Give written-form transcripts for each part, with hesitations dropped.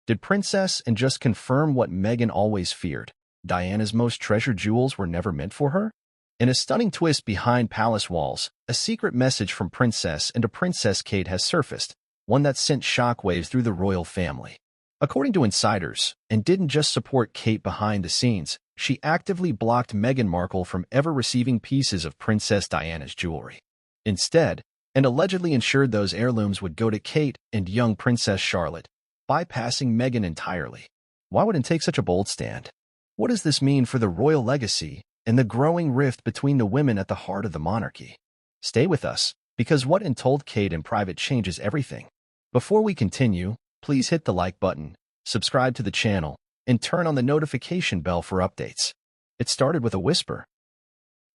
Did Princess and just confirm what Meghan always feared? Diana's most treasured jewels were never meant for her? In a stunning twist behind palace walls, a secret message from Princess and to Princess Kate has surfaced, one that sent shockwaves through the royal family. According to insiders, and didn't just support Kate behind the scenes, she actively blocked Meghan Markle from ever receiving pieces of Princess Diana's jewelry. Instead, and allegedly ensured those heirlooms would go to Kate and young Princess Charlotte, bypassing Meghan entirely. Why would it take such a bold stand? What does this mean for the royal legacy and the growing rift between the women at the heart of the monarchy? Stay with us, because what it told Kate in private changes everything. Before we continue, please hit the like button, subscribe to the channel, and turn on the notification bell for updates. It started with a whisper.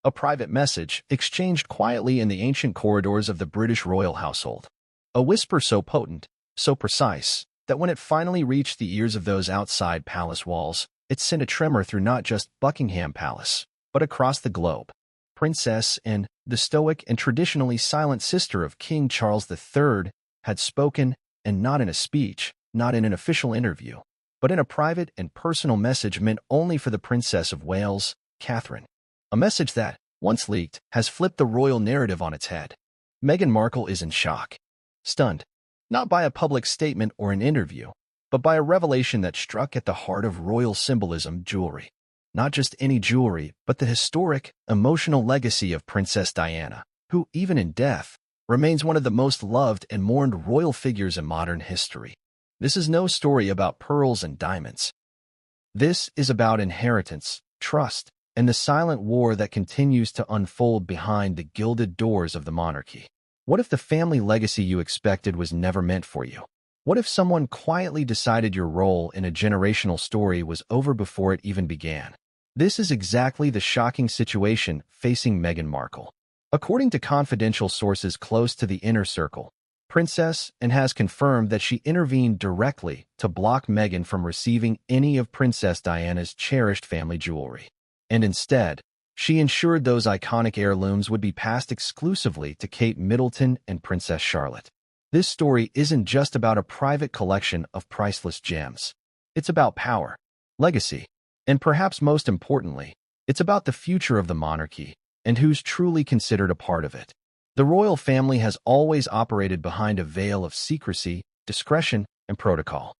A private message exchanged quietly in the ancient corridors of the British royal household. A whisper so potent, so precise, that when it finally reached the ears of those outside palace walls, it sent a tremor through not just Buckingham Palace, but across the globe. Princess and the stoic and traditionally silent sister of King Charles III had spoken, and not in a speech, not in an official interview, but in a private and personal message meant only for the Princess of Wales, Catherine. A message that, once leaked, has flipped the royal narrative on its head. Meghan Markle is in shock. Stunned, not by a public statement or an interview, but by a revelation that struck at the heart of royal symbolism: jewelry. Not just any jewelry, but the historic, emotional legacy of Princess Diana, who, even in death, remains one of the most loved and mourned royal figures in modern history. This is no story about pearls and diamonds. This is about inheritance, trust, and the silent war that continues to unfold behind the gilded doors of the monarchy. What if the family legacy you expected was never meant for you? What if someone quietly decided your role in a generational story was over before it even began? This is exactly the shocking situation facing Meghan Markle. According to confidential sources close to the inner circle, Princess and has confirmed that she intervened directly to block Meghan from receiving any of Princess Diana's cherished family jewelry. And instead, she ensured those iconic heirlooms would be passed exclusively to Kate Middleton and Princess Charlotte. This story isn't just about a private collection of priceless gems. It's about power, legacy, and perhaps most importantly, it's about the future of the monarchy and who's truly considered a part of it. The royal family has always operated behind a veil of secrecy, discretion, and protocol.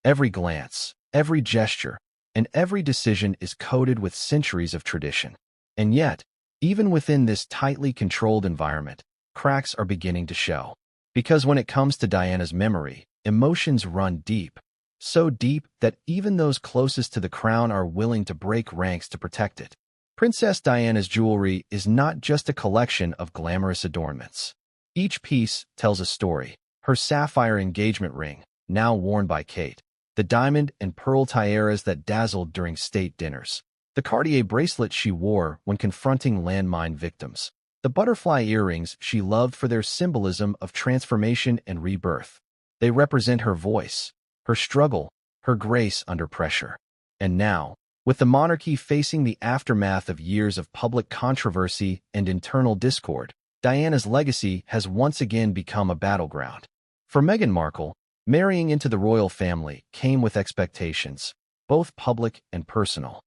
Every glance, every gesture, and every decision is coded with centuries of tradition. And yet, even within this tightly controlled environment, cracks are beginning to show. Because when it comes to Diana's memory, emotions run deep. So deep that even those closest to the crown are willing to break ranks to protect it. Princess Diana's jewelry is not just a collection of glamorous adornments. Each piece tells a story. Her sapphire engagement ring, now worn by Kate. The diamond and pearl tiaras that dazzled during state dinners. The Cartier bracelet she wore when confronting landmine victims. The butterfly earrings she loved for their symbolism of transformation and rebirth. They represent her voice, her struggle, her grace under pressure. And now, with the monarchy facing the aftermath of years of public controversy and internal discord, Diana's legacy has once again become a battleground. For Meghan Markle, marrying into the royal family came with expectations, both public and personal.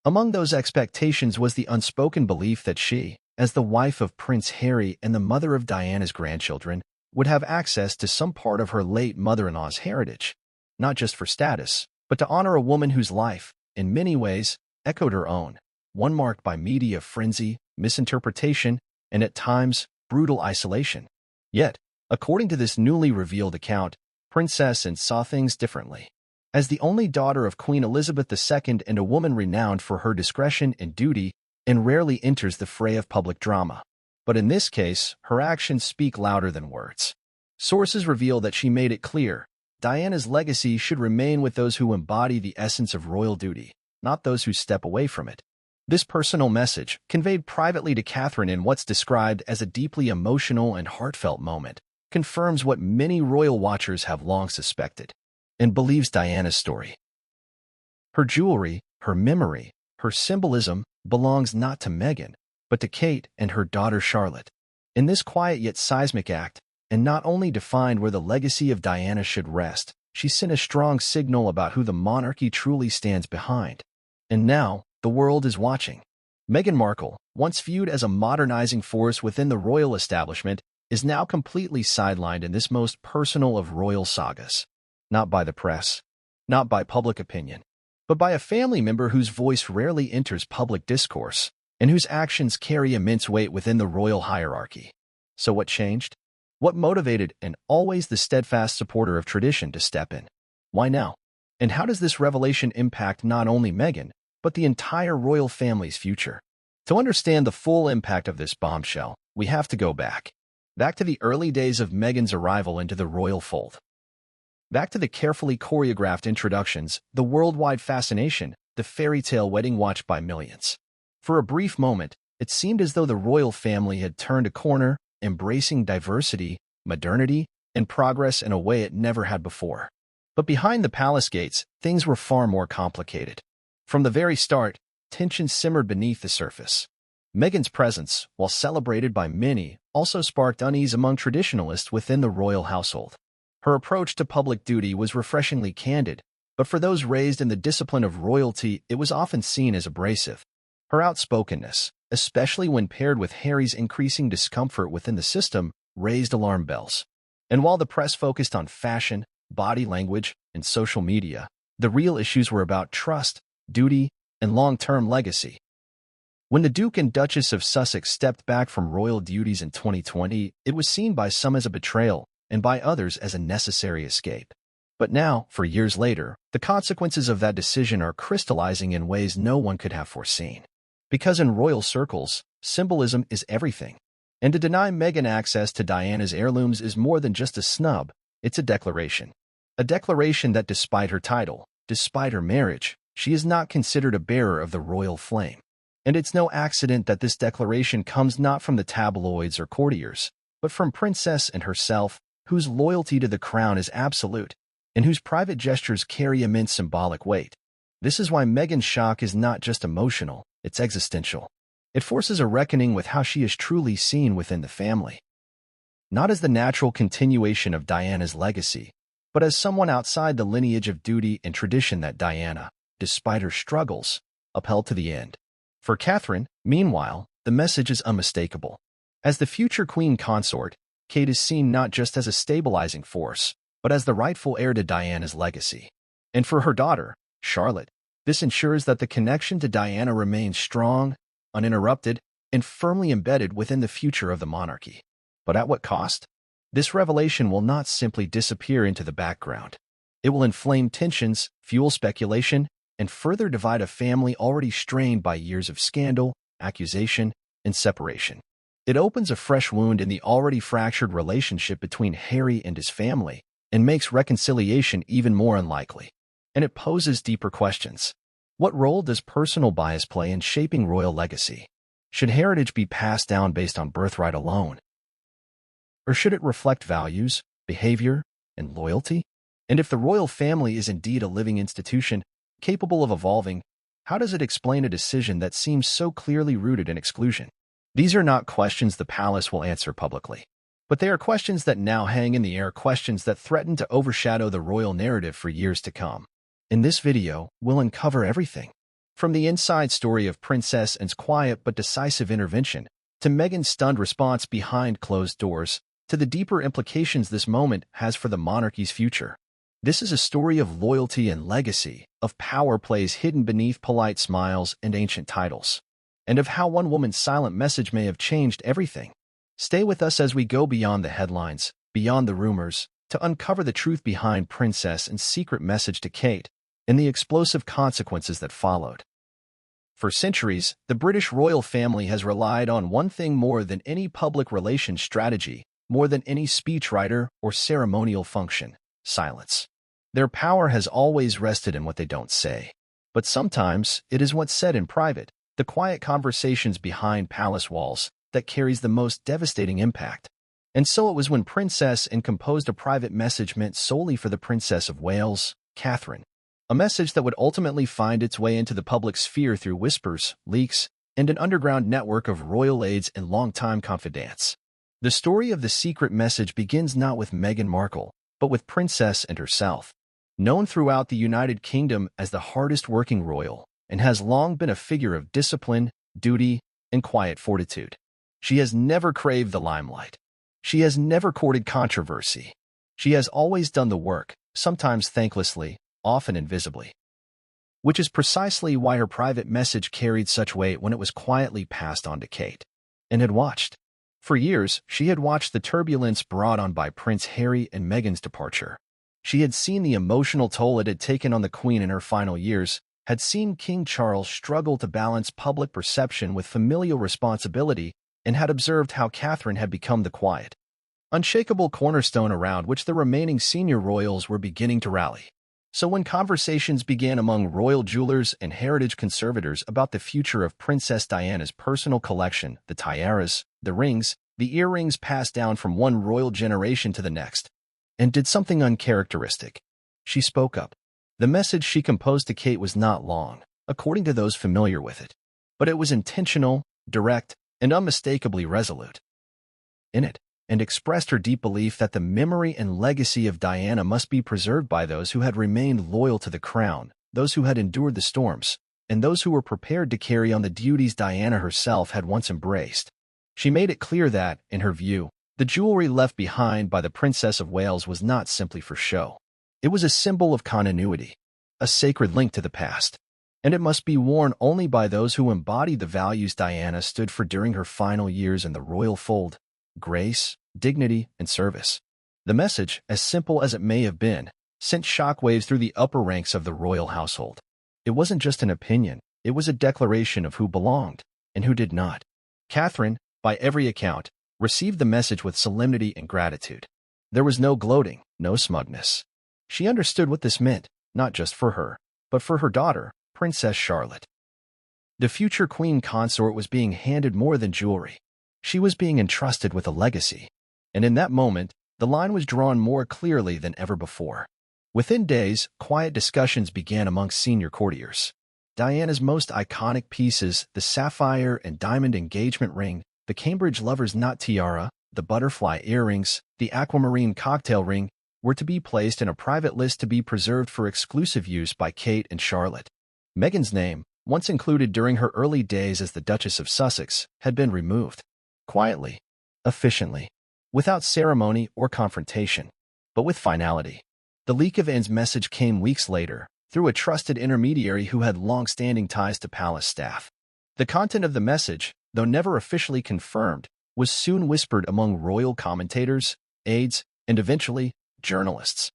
Among those expectations was the unspoken belief that she, as the wife of Prince Harry and the mother of Diana's grandchildren, would have access to some part of her late mother-in-law's heritage, not just for status, but to honor a woman whose life, in many ways, echoed her own, one marked by media frenzy, misinterpretation, and at times, brutal isolation. Yet, according to this newly revealed account, Princess Anne saw things differently. As the only daughter of Queen Elizabeth II and a woman renowned for her discretion and duty, Anne rarely enters the fray of public drama. But in this case, her actions speak louder than words. Sources reveal that she made it clear, Diana's legacy should remain with those who embody the essence of royal duty, not those who step away from it. This personal message, conveyed privately to Catherine in what's described as a deeply emotional and heartfelt moment, confirms what many royal watchers have long suspected, and believes Diana's story. Her jewelry, her memory, her symbolism belongs not to Meghan, but to Kate and her daughter Charlotte. In this quiet yet seismic act, and not only defined where the legacy of Diana should rest, she sent a strong signal about who the monarchy truly stands behind. And now, the world is watching. Meghan Markle, once viewed as a modernizing force within the royal establishment, is now completely sidelined in this most personal of royal sagas. Not by the press, not by public opinion, but by a family member whose voice rarely enters public discourse and whose actions carry immense weight within the royal hierarchy. So what changed? What motivated an always the steadfast supporter of tradition to step in? Why now? And how does this revelation impact not only Meghan, but the entire royal family's future? To understand the full impact of this bombshell, we have to go back to the early days of Meghan's arrival into the royal fold. Back to the carefully choreographed introductions, the worldwide fascination, the fairy tale wedding watched by millions. For a brief moment, it seemed as though the royal family had turned a corner, embracing diversity, modernity, and progress in a way it never had before. But behind the palace gates, things were far more complicated. From the very start, tension simmered beneath the surface. Meghan's presence, while celebrated by many, also sparked unease among traditionalists within the royal household. Her approach to public duty was refreshingly candid, but for those raised in the discipline of royalty, it was often seen as abrasive. Her outspokenness, especially when paired with Harry's increasing discomfort within the system, raised alarm bells. And while the press focused on fashion, body language, and social media, the real issues were about trust, duty, and long-term legacy. When the Duke and Duchess of Sussex stepped back from royal duties in 2020, it was seen by some as a betrayal, and by others as a necessary escape. But now, for years later, the consequences of that decision are crystallizing in ways no one could have foreseen. Because in royal circles, symbolism is everything. And to deny Meghan access to Diana's heirlooms is more than just a snub, it's a declaration. A declaration that despite her title, despite her marriage, she is not considered a bearer of the royal flame. And it's no accident that this declaration comes not from the tabloids or courtiers, but from Princess and herself, whose loyalty to the crown is absolute, and whose private gestures carry immense symbolic weight. This is why Meghan's shock is not just emotional, it's existential. It forces a reckoning with how she is truly seen within the family. Not as the natural continuation of Diana's legacy, but as someone outside the lineage of duty and tradition that Diana, despite her struggles, upheld to the end. For Catherine, meanwhile, the message is unmistakable. As the future queen consort, Kate is seen not just as a stabilizing force, but as the rightful heir to Diana's legacy. And for her daughter, Charlotte, this ensures that the connection to Diana remains strong, uninterrupted, and firmly embedded within the future of the monarchy. But at what cost? This revelation will not simply disappear into the background. It will inflame tensions, fuel speculation, and further divide a family already strained by years of scandal, accusation, and separation. It opens a fresh wound in the already fractured relationship between Harry and his family, and makes reconciliation even more unlikely. And it poses deeper questions. What role does personal bias play in shaping royal legacy? Should heritage be passed down based on birthright alone? Or should it reflect values, behavior, and loyalty? And if the royal family is indeed a living institution, capable of evolving, how does it explain a decision that seems so clearly rooted in exclusion? These are not questions the palace will answer publicly, but they are questions that now hang in the air, questions that threaten to overshadow the royal narrative for years to come. In this video, we'll uncover everything, from the inside story of Princess Anne's quiet but decisive intervention, to Meghan's stunned response behind closed doors, to the deeper implications this moment has for the monarchy's future. This is a story of loyalty and legacy, of power plays hidden beneath polite smiles and ancient titles, and of how one woman's silent message may have changed everything. Stay with us as we go beyond the headlines, beyond the rumors, to uncover the truth behind Princess Anne's secret message to Kate and the explosive consequences that followed. For centuries, the British royal family has relied on one thing more than any public relations strategy, more than any speechwriter or ceremonial function: silence. Their power has always rested in what they don't say. But sometimes it is what's said in private, the quiet conversations behind palace walls, that carries the most devastating impact. And so it was when Princess Anne composed a private message meant solely for the Princess of Wales, Catherine. A message that would ultimately find its way into the public sphere through whispers, leaks, and an underground network of royal aides and longtime confidants. The story of the secret message begins not with Meghan Markle, but with Princess Anne herself. known throughout the United Kingdom as the hardest-working royal, and has long been a figure of discipline, duty, and quiet fortitude. She has never craved the limelight. She has never courted controversy. She has always done the work, sometimes thanklessly, often invisibly. Which is precisely why her private message carried such weight when it was quietly passed on to Kate, and had watched. For years, she had watched the turbulence brought on by Prince Harry and Meghan's departure. She had seen the emotional toll it had taken on the Queen in her final years, had seen King Charles struggle to balance public perception with familial responsibility, and had observed how Catherine had become the quiet, unshakable cornerstone around which the remaining senior royals were beginning to rally. So when conversations began among royal jewelers and heritage conservators about the future of Princess Diana's personal collection, the tiaras, the rings, the earrings passed down from one royal generation to the next, and did something uncharacteristic. She spoke up. The message she composed to Kate was not long, according to those familiar with it, but it was intentional, direct, and unmistakably resolute. In it, and expressed her deep belief that the memory and legacy of Diana must be preserved by those who had remained loyal to the crown, those who had endured the storms, and those who were prepared to carry on the duties Diana herself had once embraced. She made it clear that, in her view, the jewelry left behind by the Princess of Wales was not simply for show. It was a symbol of continuity, a sacred link to the past, and it must be worn only by those who embodied the values Diana stood for during her final years in the royal fold: grace, dignity, and service. The message, as simple as it may have been, sent shockwaves through the upper ranks of the royal household. It wasn't just an opinion, it was a declaration of who belonged and who did not. Catherine, by every account, received the message with solemnity and gratitude. There was no gloating, no smugness. She understood what this meant, not just for her, but for her daughter, Princess Charlotte. The future queen consort was being handed more than jewelry. She was being entrusted with a legacy, and in that moment, the line was drawn more clearly than ever before. Within days, quiet discussions began amongst senior courtiers. Diana's most iconic pieces, the sapphire and diamond engagement ring, the Cambridge lover's knot tiara, the butterfly earrings, the aquamarine cocktail ring, were to be placed in a private list to be preserved for exclusive use by Kate and Charlotte. Meghan's name, once included during her early days as the Duchess of Sussex, had been removed. Quietly, efficiently, without ceremony or confrontation, but with finality. The leak of Anne's message came weeks later, through a trusted intermediary who had long-standing ties to palace staff. The content of the message, though never officially confirmed, was soon whispered among royal commentators, aides, and eventually, journalists.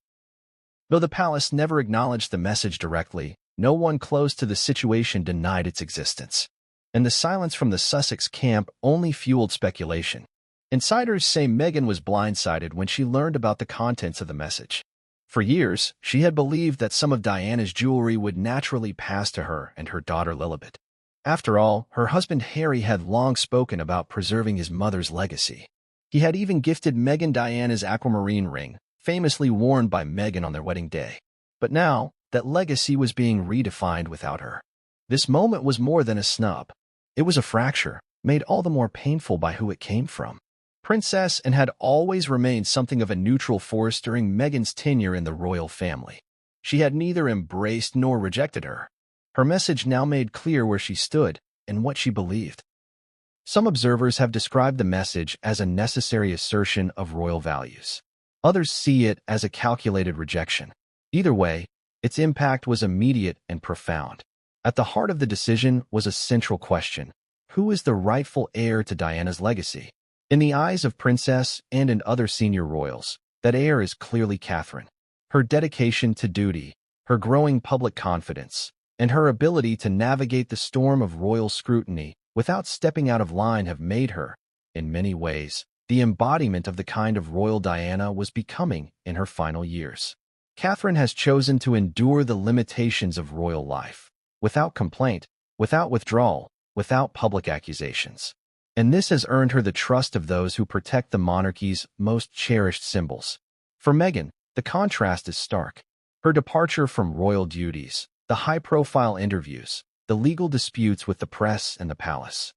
Though the palace never acknowledged the message directly, no one close to the situation denied its existence, and the silence from the Sussex camp only fueled speculation. Insiders say Meghan was blindsided when she learned about the contents of the message. For years, she had believed that some of Diana's jewelry would naturally pass to her and her daughter Lilibet. After all, her husband Harry had long spoken about preserving his mother's legacy. He had even gifted Meghan Diana's aquamarine ring, famously worn by Meghan on their wedding day. But now, that legacy was being redefined without her. This moment was more than a snub. It was a fracture, made all the more painful by who it came from. Princess Anne had always remained something of a neutral force during Meghan's tenure in the royal family. She had neither embraced nor rejected her. Her message now made clear where she stood and what she believed. Some observers have described the message as a necessary assertion of royal values. Others see it as a calculated rejection. Either way, its impact was immediate and profound. At the heart of the decision was a central question: who is the rightful heir to Diana's legacy? In the eyes of Princess and other senior royals, that heir is clearly Catherine. Her dedication to duty, her growing public confidence, and her ability to navigate the storm of royal scrutiny without stepping out of line have made her, in many ways, the embodiment of the kind of royal Diana was becoming in her final years. Catherine has chosen to endure the limitations of royal life, without complaint, without withdrawal, without public accusations. And this has earned her the trust of those who protect the monarchy's most cherished symbols. For Meghan, the contrast is stark. Her departure from royal duties, the high-profile interviews, the legal disputes with the press and the palace.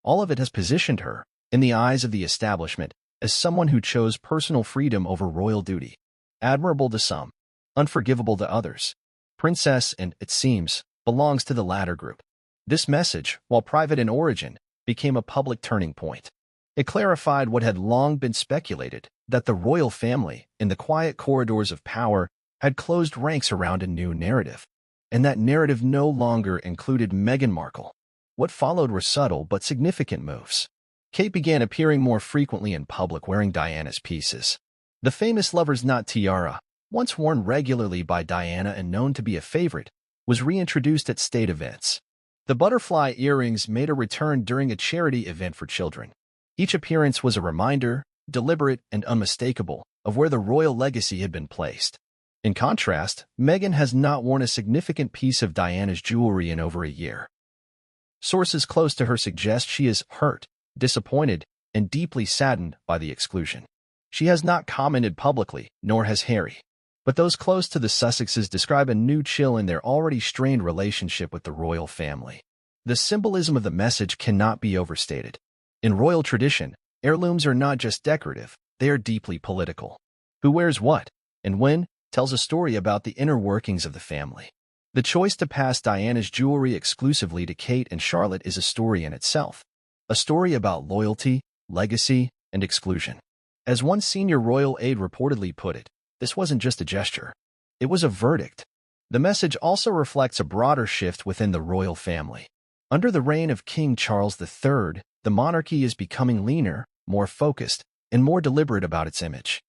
All of it has positioned her, in the eyes of the establishment, as someone who chose personal freedom over royal duty. Admirable to some, unforgivable to others. Princess, and, it seems, belongs to the latter group. This message, while private in origin, became a public turning point. It clarified what had long been speculated, that the royal family, in the quiet corridors of power, had closed ranks around a new narrative. And that narrative no longer included Meghan Markle. What followed were subtle but significant moves. Kate began appearing more frequently in public wearing Diana's pieces. The famous lover's knot tiara, once worn regularly by Diana and known to be a favorite, was reintroduced at state events. The butterfly earrings made a return during a charity event for children. Each appearance was a reminder, deliberate and unmistakable, of where the royal legacy had been placed. In contrast, Meghan has not worn a significant piece of Diana's jewelry in over a year. Sources close to her suggest she is hurt, disappointed, and deeply saddened by the exclusion. She has not commented publicly, nor has Harry. But those close to the Sussexes describe a new chill in their already strained relationship with the royal family. The symbolism of the message cannot be overstated. In royal tradition, heirlooms are not just decorative, they are deeply political. Who wears what, and when, tells a story about the inner workings of the family. The choice to pass Diana's jewelry exclusively to Kate and Charlotte is a story in itself. A story about loyalty, legacy, and exclusion. As one senior royal aide reportedly put it, this wasn't just a gesture. It was a verdict. The message also reflects a broader shift within the royal family. Under the reign of King Charles III, the monarchy is becoming leaner, more focused, and more deliberate about its image.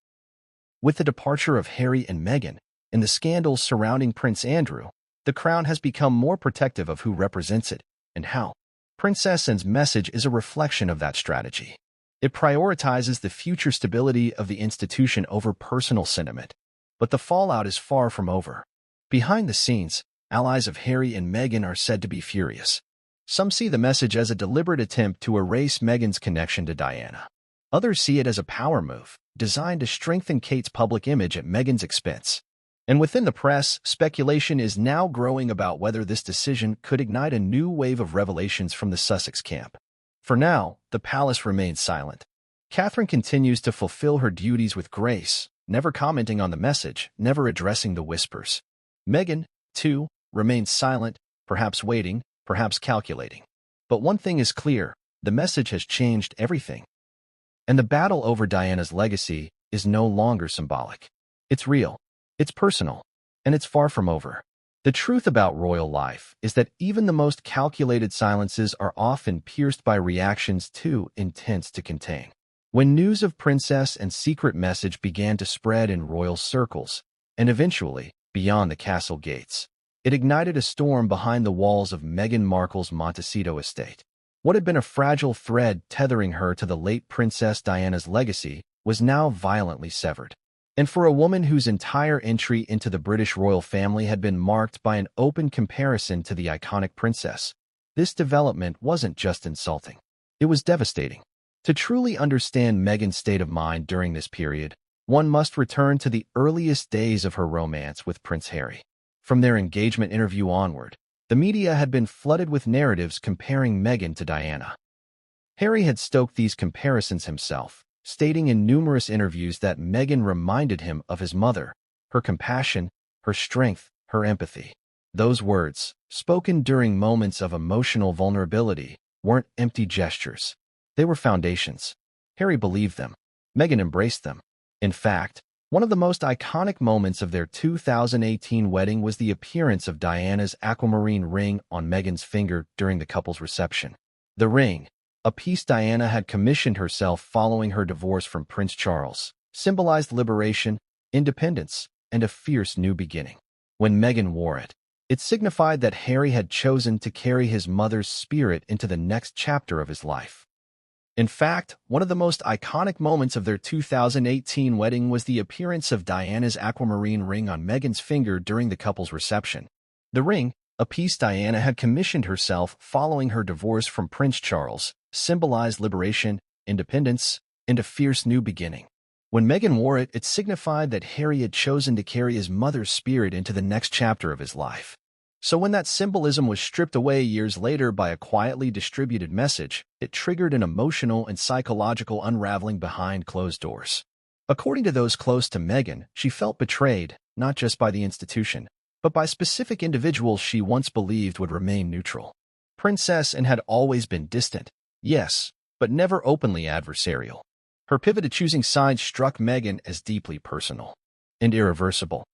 With the departure of Harry and Meghan, and the scandals surrounding Prince Andrew, the crown has become more protective of who represents it and how. Princess Anne's message is a reflection of that strategy. It prioritizes the future stability of the institution over personal sentiment. But the fallout is far from over. Behind the scenes, allies of Harry and Meghan are said to be furious. Some see the message as a deliberate attempt to erase Meghan's connection to Diana. Others see it as a power move, designed to strengthen Kate's public image at Meghan's expense. And within the press, speculation is now growing about whether this decision could ignite a new wave of revelations from the Sussex camp. For now, the palace remains silent. Catherine continues to fulfill her duties with grace, never commenting on the message, never addressing the whispers. Meghan, too, remains silent, perhaps waiting, perhaps calculating. But one thing is clear, the message has changed everything. And the battle over Diana's legacy is no longer symbolic. It's real, it's personal, and it's far from over. The truth about royal life is that even the most calculated silences are often pierced by reactions too intense to contain. When news of Princess Anne's secret message began to spread in royal circles, and eventually beyond the castle gates, it ignited a storm behind the walls of Meghan Markle's Montecito estate. What had been a fragile thread tethering her to the late Princess Diana's legacy was now violently severed. And for a woman whose entire entry into the British royal family had been marked by an open comparison to the iconic princess, this development wasn't just insulting. It was devastating. To truly understand Meghan's state of mind during this period, one must return to the earliest days of her romance with Prince Harry. From their engagement interview onward, the media had been flooded with narratives comparing Meghan to Diana. Harry had stoked these comparisons himself, stating in numerous interviews that Meghan reminded him of his mother, her compassion, her strength, her empathy. Those words, spoken during moments of emotional vulnerability, weren't empty gestures. They were foundations. Harry believed them. Meghan embraced them. In fact, one of the most iconic moments of their 2018 wedding was the appearance of Diana's aquamarine ring on Meghan's finger during the couple's reception. The ring, a piece Diana had commissioned herself following her divorce from Prince Charles, symbolized liberation, independence, and a fierce new beginning. When Meghan wore it, it signified that Harry had chosen to carry his mother's spirit into the next chapter of his life. In fact, one of the most iconic moments of their 2018 wedding was the appearance of Diana's aquamarine ring on Meghan's finger during the couple's reception. The ring, a piece Diana had commissioned herself following her divorce from Prince Charles, symbolized liberation, independence, and a fierce new beginning. When Meghan wore it, it signified that Harry had chosen to carry his mother's spirit into the next chapter of his life. So when that symbolism was stripped away years later by a quietly distributed message, it triggered an emotional and psychological unraveling behind closed doors. According to those close to Meghan, she felt betrayed, not just by the institution, but by specific individuals she once believed would remain neutral. Princess Anne had always been distant, yes, but never openly adversarial. Her pivot to choosing sides struck Meghan as deeply personal and irreversible.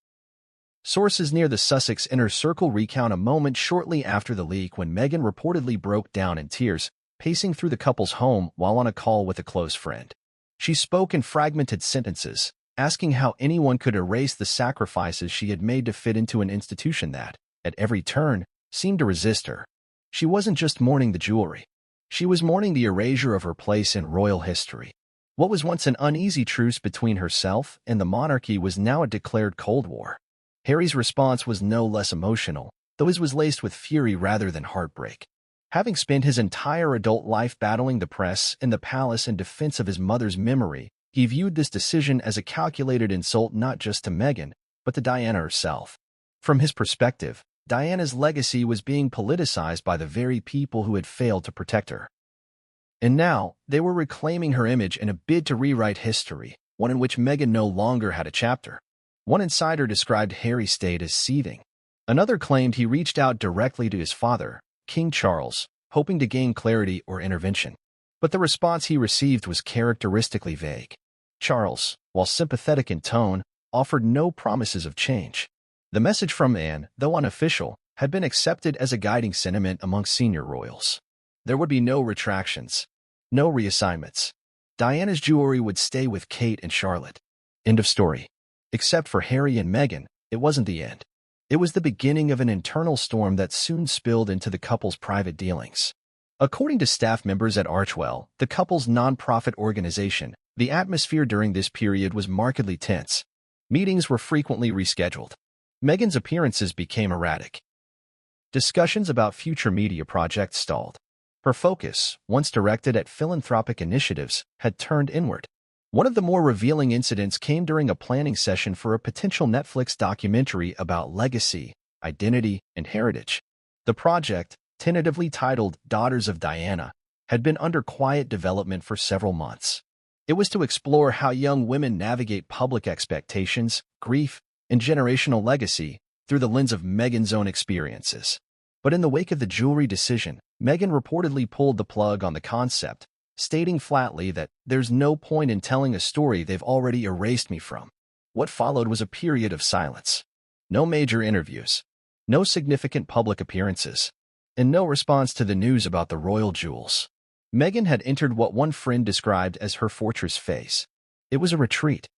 Sources near the Sussex inner circle recount a moment shortly after the leak when Meghan reportedly broke down in tears, pacing through the couple's home while on a call with a close friend. She spoke in fragmented sentences, asking how anyone could erase the sacrifices she had made to fit into an institution that, at every turn, seemed to resist her. She wasn't just mourning the jewelry. She was mourning the erasure of her place in royal history. What was once an uneasy truce between herself and the monarchy was now a declared Cold War. Harry's response was no less emotional, though his was laced with fury rather than heartbreak. Having spent his entire adult life battling the press and the palace in defense of his mother's memory, he viewed this decision as a calculated insult not just to Meghan, but to Diana herself. From his perspective, Diana's legacy was being politicized by the very people who had failed to protect her. And now, they were reclaiming her image in a bid to rewrite history, one in which Meghan no longer had a chapter. One insider described Harry's state as seething. Another claimed he reached out directly to his father, King Charles, hoping to gain clarity or intervention. But the response he received was characteristically vague. Charles, while sympathetic in tone, offered no promises of change. The message from Anne, though unofficial, had been accepted as a guiding sentiment among senior royals. There would be no retractions, no reassignments. Diana's jewelry would stay with Kate and Charlotte. End of story. Except for Harry and Meghan, it wasn't the end. It was the beginning of an internal storm that soon spilled into the couple's private dealings. According to staff members at Archewell, the couple's non-profit organization, the atmosphere during this period was markedly tense. Meetings were frequently rescheduled. Meghan's appearances became erratic. Discussions about future media projects stalled. Her focus, once directed at philanthropic initiatives, had turned inward. One of the more revealing incidents came during a planning session for a potential Netflix documentary about legacy, identity, and heritage. The project, tentatively titled Daughters of Diana, had been under quiet development for several months. It was to explore how young women navigate public expectations, grief, and generational legacy through the lens of Meghan's own experiences. But in the wake of the jewelry decision, Meghan reportedly pulled the plug on the concept, stating flatly that there's no point in telling a story they've already erased me from. What followed was a period of silence. No major interviews, no significant public appearances, and no response to the news about the royal jewels. Meghan had entered what one friend described as her fortress phase. It was a retreat.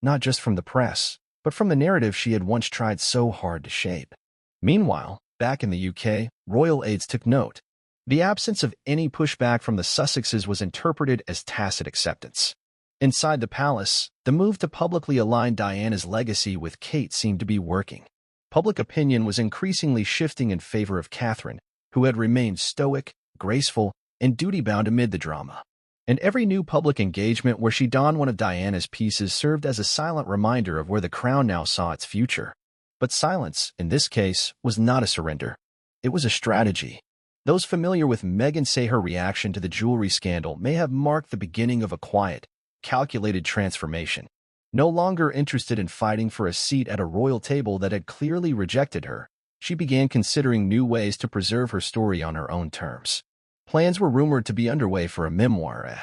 Not just from the press, but from the narrative she had once tried so hard to shape. Meanwhile, back in the UK, royal aides took note. The absence of any pushback from the Sussexes was interpreted as tacit acceptance. Inside the palace, the move to publicly align Diana's legacy with Kate seemed to be working. Public opinion was increasingly shifting in favor of Catherine, who had remained stoic, graceful, and duty-bound amid the drama. And every new public engagement where she donned one of Diana's pieces served as a silent reminder of where the crown now saw its future. But silence, in this case, was not a surrender. It was a strategy. Those familiar with Meghan say her reaction to the jewelry scandal may have marked the beginning of a quiet, calculated transformation. No longer interested in fighting for a seat at a royal table that had clearly rejected her, she began considering new ways to preserve her story on her own terms. Plans were rumored to be underway for a memoir,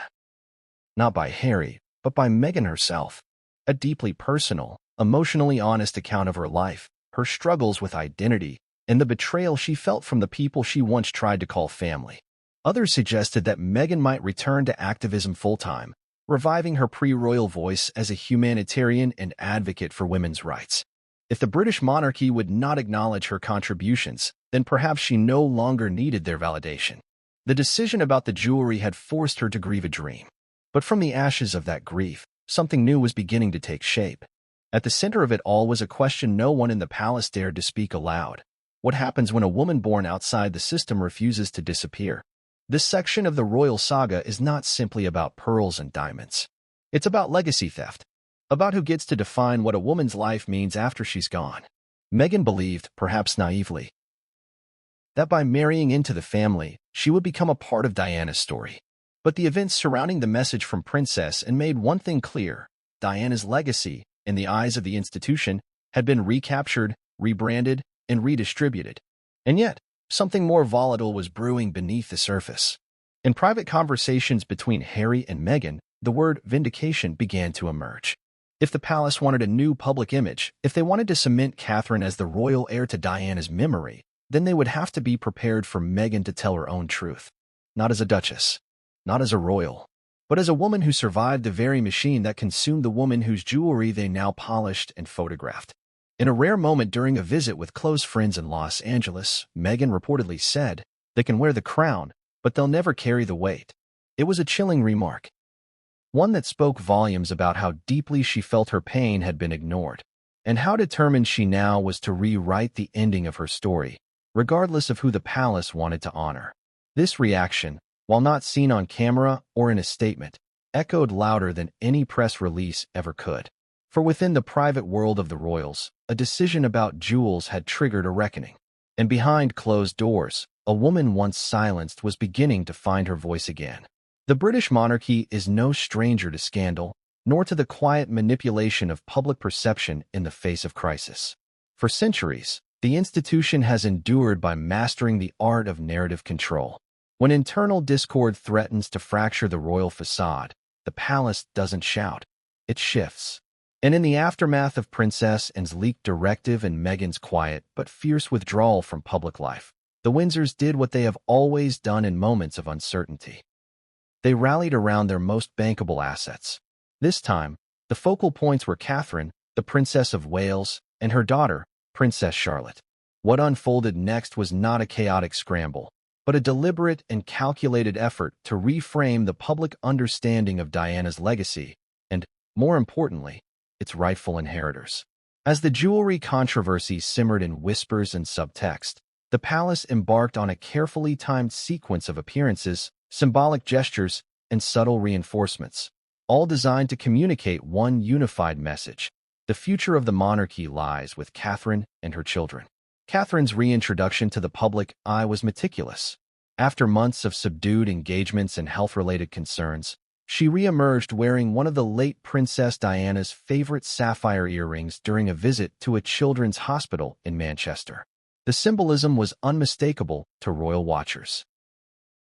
not by Harry, but by Meghan herself. A deeply personal, emotionally honest account of her life, her struggles with identity, and the betrayal she felt from the people she once tried to call family. Others suggested that Meghan might return to activism full-time, reviving her pre-royal voice as a humanitarian and advocate for women's rights. If the British monarchy would not acknowledge her contributions, then perhaps she no longer needed their validation. The decision about the jewelry had forced her to grieve a dream. But from the ashes of that grief, something new was beginning to take shape. At the center of it all was a question no one in the palace dared to speak aloud. What happens when a woman born outside the system refuses to disappear? This section of the royal saga is not simply about pearls and diamonds. It's about legacy theft, about who gets to define what a woman's life means after she's gone. Meghan believed, perhaps naively, that by marrying into the family, she would become a part of Diana's story. But the events surrounding the message from Princess and made one thing clear: Diana's legacy, in the eyes of the institution, had been recaptured, rebranded, and redistributed. And yet, something more volatile was brewing beneath the surface. In private conversations between Harry and Meghan, the word vindication began to emerge. If the palace wanted a new public image, if they wanted to cement Catherine as the royal heir to Diana's memory, then they would have to be prepared for Meghan to tell her own truth. Not as a duchess, not as a royal, but as a woman who survived the very machine that consumed the woman whose jewelry they now polished and photographed. In a rare moment during a visit with close friends in Los Angeles, Meghan reportedly said, "They can wear the crown, but they'll never carry the weight." It was a chilling remark, one that spoke volumes about how deeply she felt her pain had been ignored, and how determined she now was to rewrite the ending of her story, regardless of who the palace wanted to honor. This reaction, while not seen on camera or in a statement, echoed louder than any press release ever could. For within the private world of the royals, a decision about jewels had triggered a reckoning. And behind closed doors, a woman once silenced was beginning to find her voice again. The British monarchy is no stranger to scandal, nor to the quiet manipulation of public perception in the face of crisis. For centuries, the institution has endured by mastering the art of narrative control. When internal discord threatens to fracture the royal facade, the palace doesn't shout, it shifts. And in the aftermath of Princess Anne's leaked directive and Meghan's quiet but fierce withdrawal from public life, the Windsors did what they have always done in moments of uncertainty. They rallied around their most bankable assets. This time, the focal points were Catherine, the Princess of Wales, and her daughter, Princess Charlotte. What unfolded next was not a chaotic scramble, but a deliberate and calculated effort to reframe the public understanding of Diana's legacy and, more importantly, its rightful inheritors. As the jewelry controversy simmered in whispers and subtext, the palace embarked on a carefully timed sequence of appearances, symbolic gestures, and subtle reinforcements, all designed to communicate one unified message: the future of the monarchy lies with Catherine and her children. Catherine's reintroduction to the public eye was meticulous. After months of subdued engagements and health-related concerns, she re-emerged wearing one of the late Princess Diana's favorite sapphire earrings during a visit to a children's hospital in Manchester. The symbolism was unmistakable to royal watchers.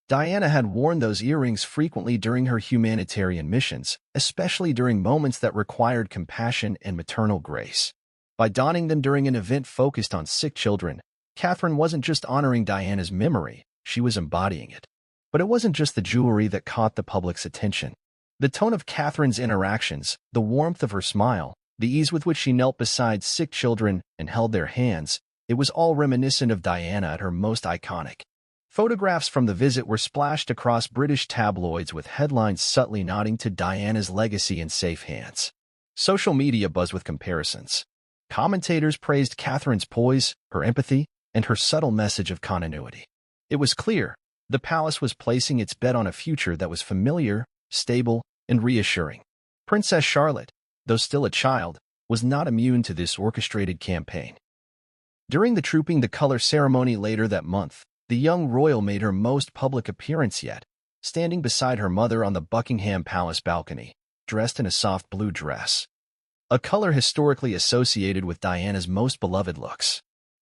Diana had worn those earrings frequently during her humanitarian missions, especially during moments that required compassion and maternal grace. By donning them during an event focused on sick children, Catherine wasn't just honoring Diana's memory, she was embodying it. But it wasn't just the jewelry that caught the public's attention. The tone of Catherine's interactions, the warmth of her smile, the ease with which she knelt beside sick children and held their hands, it was all reminiscent of Diana at her most iconic. Photographs from the visit were splashed across British tabloids with headlines subtly nodding to Diana's legacy in safe hands. Social media buzzed with comparisons. Commentators praised Catherine's poise, her empathy, and her subtle message of continuity. It was clear the palace was placing its bet on a future that was familiar, stable, and reassuring. Princess Charlotte, though still a child, was not immune to this orchestrated campaign. During the Trooping the Color ceremony later that month, the young royal made her most public appearance yet, standing beside her mother on the Buckingham Palace balcony, dressed in a soft blue dress, a color historically associated with Diana's most beloved looks.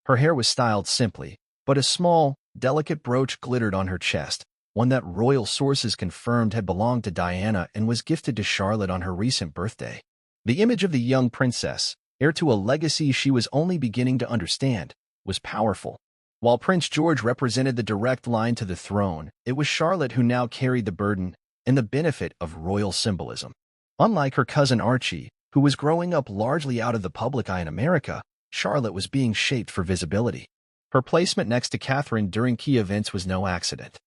Her hair was styled simply, but a small, delicate brooch glittered on her chest, one that royal sources confirmed had belonged to Diana and was gifted to Charlotte on her recent birthday. The image of the young princess, heir to a legacy she was only beginning to understand, was powerful. While Prince George represented the direct line to the throne, it was Charlotte who now carried the burden and the benefit of royal symbolism. Unlike her cousin Archie, who was growing up largely out of the public eye in America, Charlotte was being shaped for visibility. Her placement next to Catherine during key events was no accident.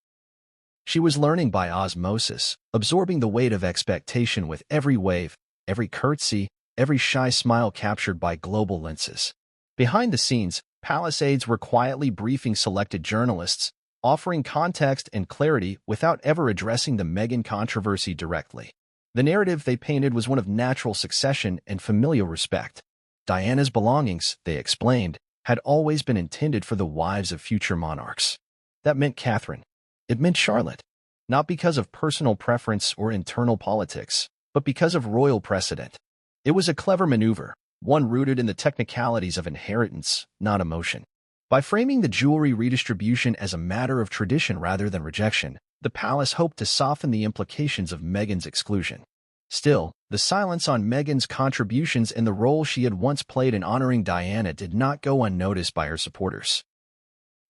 She was learning by osmosis, absorbing the weight of expectation with every wave, every curtsy, every shy smile captured by global lenses. Behind the scenes, palace aides were quietly briefing selected journalists, offering context and clarity without ever addressing the Meghan controversy directly. The narrative they painted was one of natural succession and familial respect. Diana's belongings, they explained, had always been intended for the wives of future monarchs. That meant Catherine. It meant Charlotte. not because of personal preference or internal politics, but because of royal precedent. It was a clever maneuver, one rooted in the technicalities of inheritance, not emotion. By framing the jewelry redistribution as a matter of tradition rather than rejection, the palace hoped to soften the implications of Meghan's exclusion. Still, the silence on Meghan's contributions and the role she had once played in honoring Diana did not go unnoticed by her supporters.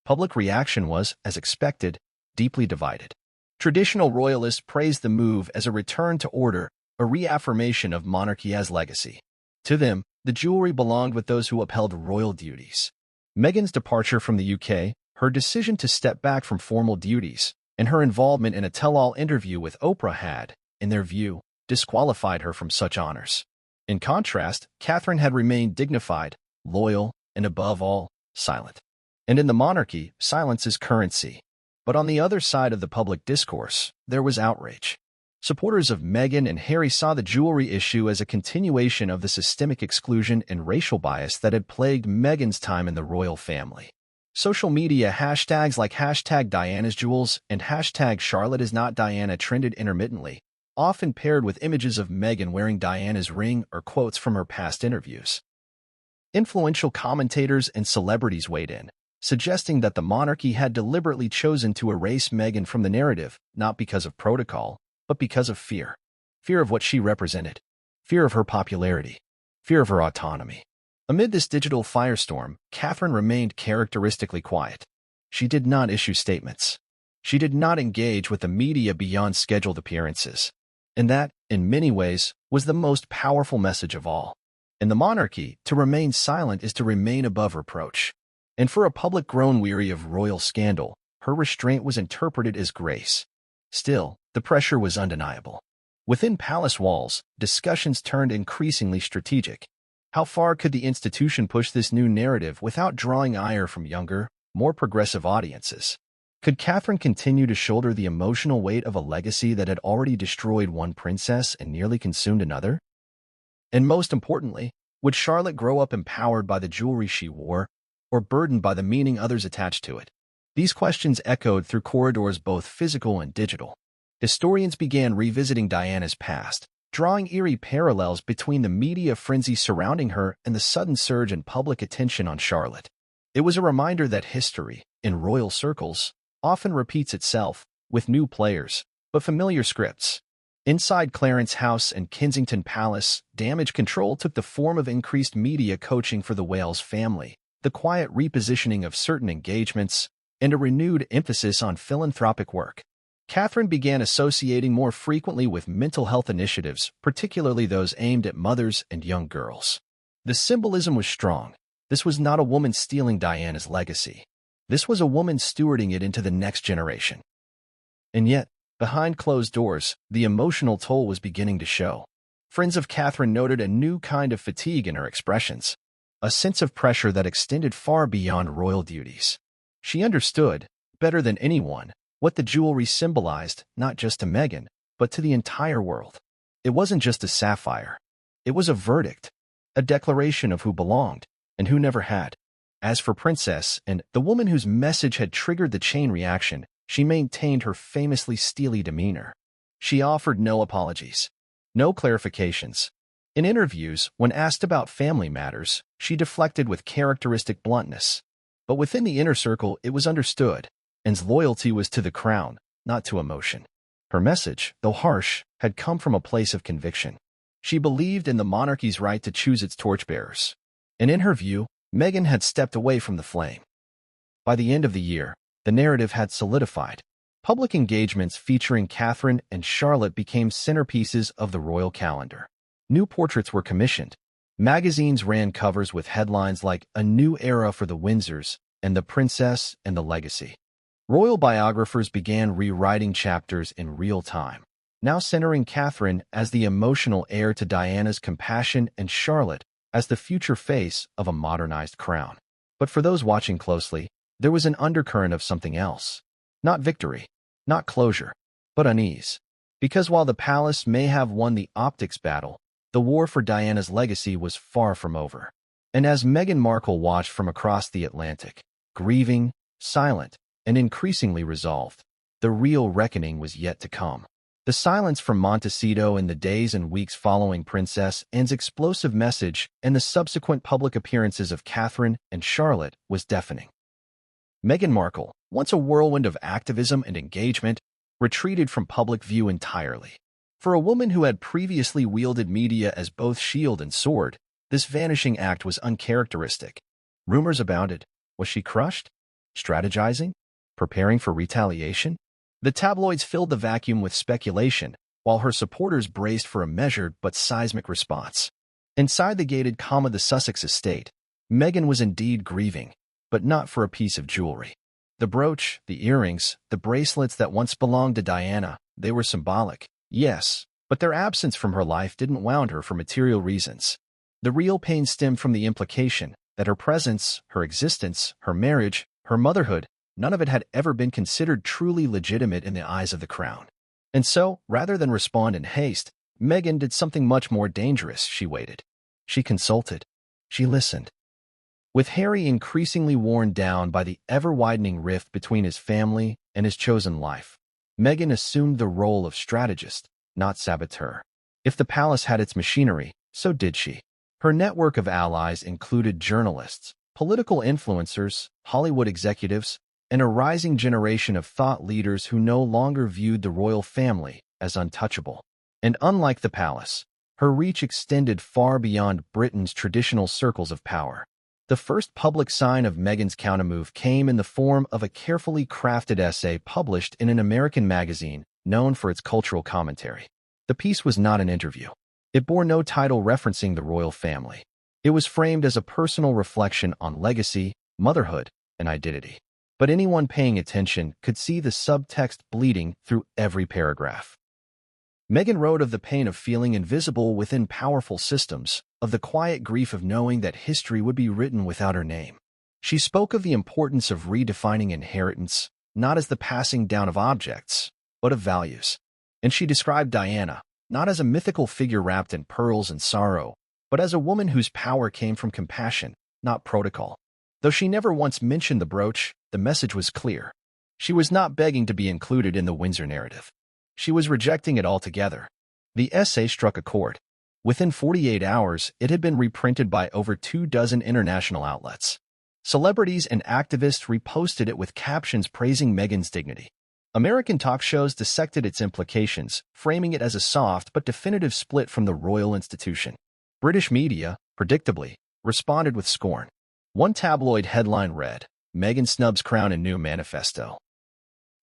Public reaction was, as expected, deeply divided. Traditional royalists praised the move as a return to order, a reaffirmation of monarchy as legacy. To them, the jewelry belonged with those who upheld royal duties. Meghan's departure from the UK, her decision to step back from formal duties, and her involvement in a tell-all interview with Oprah had, in their view, disqualified her from such honors. In contrast, Catherine had remained dignified, loyal, and above all, silent. And in the monarchy, silence is currency. But on the other side of the public discourse, there was outrage. Supporters of Meghan and Harry saw the jewelry issue as a continuation of the systemic exclusion and racial bias that had plagued Meghan's time in the royal family. Social media hashtags like #Diana'sJewels and #CharlotteIsNotDiana trended intermittently, often paired with images of Meghan wearing Diana's ring or quotes from her past interviews. Influential commentators and celebrities weighed in, suggesting that the monarchy had deliberately chosen to erase Meghan from the narrative, not because of protocol, but because of fear. Fear of what she represented. Fear of her popularity. Fear of her autonomy. Amid this digital firestorm, Catherine remained characteristically quiet. She did not issue statements. She did not engage with the media beyond scheduled appearances. And that, in many ways, was the most powerful message of all. In the monarchy, to remain silent is to remain above reproach. And for a public grown weary of royal scandal, her restraint was interpreted as grace. Still, the pressure was undeniable. Within palace walls, discussions turned increasingly strategic. How far could the institution push this new narrative without drawing ire from younger, more progressive audiences? Could Catherine continue to shoulder the emotional weight of a legacy that had already destroyed one princess and nearly consumed another? And most importantly, would Charlotte grow up empowered by the jewelry she wore, or burdened by the meaning others attached to it? These questions echoed through corridors both physical and digital. Historians began revisiting Diana's past, drawing eerie parallels between the media frenzy surrounding her and the sudden surge in public attention on Charlotte. It was a reminder that history, in royal circles, often repeats itself, with new players, but familiar scripts. Inside Clarence House and Kensington Palace, damage control took the form of increased media coaching for the Wales family, the quiet repositioning of certain engagements, and a renewed emphasis on philanthropic work. Catherine began associating more frequently with mental health initiatives, particularly those aimed at mothers and young girls. The symbolism was strong. This was not a woman stealing Diana's legacy. This was a woman stewarding it into the next generation. And yet, behind closed doors, the emotional toll was beginning to show. Friends of Catherine noted a new kind of fatigue in her expressions, a sense of pressure that extended far beyond royal duties. She understood, better than anyone, what the jewelry symbolized, not just to Meghan, but to the entire world. It wasn't just a sapphire. It was a verdict, a declaration of who belonged and who never had. As for Princess and the woman whose message had triggered the chain reaction, she maintained her famously steely demeanor. She offered no apologies, no clarifications. In interviews, when asked about family matters, she deflected with characteristic bluntness. But within the inner circle, it was understood. Anne's loyalty was to the crown, not to emotion. Her message, though harsh, had come from a place of conviction. She believed in the monarchy's right to choose its torchbearers. And in her view, Meghan had stepped away from the flame. By the end of the year, the narrative had solidified. Public engagements featuring Catherine and Charlotte became centerpieces of the royal calendar. New portraits were commissioned. Magazines ran covers with headlines like "A New Era for the Windsors" and "The Princess and the Legacy." Royal biographers began rewriting chapters in real time, now centering Catherine as the emotional heir to Diana's compassion and Charlotte as the future face of a modernized crown. But for those watching closely, there was an undercurrent of something else. Not victory, not closure, but unease. Because while the palace may have won the optics battle, the war for Diana's legacy was far from over. And as Meghan Markle watched from across the Atlantic, grieving, silent, and increasingly resolved, the real reckoning was yet to come. The silence from Montecito in the days and weeks following Princess Anne's explosive message and the subsequent public appearances of Catherine and Charlotte was deafening. Meghan Markle, once a whirlwind of activism and engagement, retreated from public view entirely. For a woman who had previously wielded media as both shield and sword, this vanishing act was uncharacteristic. Rumors abounded. Was she crushed? Strategizing? Preparing for retaliation? The tabloids filled the vacuum with speculation, while her supporters braced for a measured but seismic response. Inside the gated calm of the Sussex estate, Meghan was indeed grieving, but not for a piece of jewelry. The brooch, the earrings, the bracelets that once belonged to Diana, they were symbolic, yes, but their absence from her life didn't wound her for material reasons. The real pain stemmed from the implication that her presence, her existence, her marriage, her motherhood, none of it had ever been considered truly legitimate in the eyes of the crown. And so, rather than respond in haste, Meghan did something much more dangerous. She waited. She consulted. She listened. With Harry increasingly worn down by the ever-widening rift between his family and his chosen life, Meghan assumed the role of strategist, not saboteur. If the palace had its machinery, so did she. Her network of allies included journalists, political influencers, Hollywood executives, and a rising generation of thought leaders who no longer viewed the royal family as untouchable. And unlike the palace, her reach extended far beyond Britain's traditional circles of power. The first public sign of Meghan's countermove came in the form of a carefully crafted essay published in an American magazine known for its cultural commentary. The piece was not an interview. It bore no title referencing the royal family. It was framed as a personal reflection on legacy, motherhood, and identity. But anyone paying attention could see the subtext bleeding through every paragraph. Meghan wrote of the pain of feeling invisible within powerful systems, of the quiet grief of knowing that history would be written without her name. She spoke of the importance of redefining inheritance, not as the passing down of objects, but of values. And she described Diana, not as a mythical figure wrapped in pearls and sorrow, but as a woman whose power came from compassion, not protocol. Though she never once mentioned the brooch, the message was clear. She was not begging to be included in the Windsor narrative. She was rejecting it altogether. The essay struck a chord. Within 48 hours, it had been reprinted by over 24 international outlets. Celebrities and activists reposted it with captions praising Meghan's dignity. American talk shows dissected its implications, framing it as a soft but definitive split from the royal institution. British media, predictably, responded with scorn. One tabloid headline read, "Meghan snubs crown in new manifesto."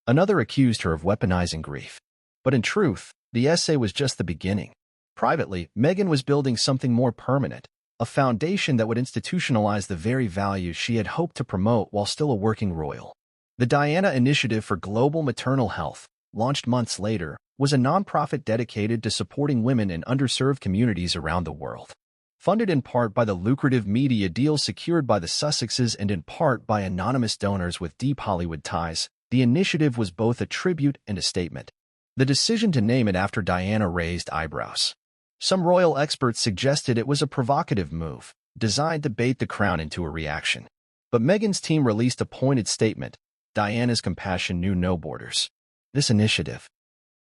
Another accused her of weaponizing grief. But in truth, the essay was just the beginning. Privately, Meghan was building something more permanent, a foundation that would institutionalize the very values she had hoped to promote while still a working royal. The Diana Initiative for Global Maternal Health, launched months later, was a nonprofit dedicated to supporting women in underserved communities around the world. Funded in part by the lucrative media deals secured by the Sussexes and in part by anonymous donors with deep Hollywood ties, the initiative was both a tribute and a statement. The decision to name it after Diana raised eyebrows. Some royal experts suggested it was a provocative move, designed to bait the crown into a reaction. But Meghan's team released a pointed statement: Diana's compassion knew no borders. This initiative.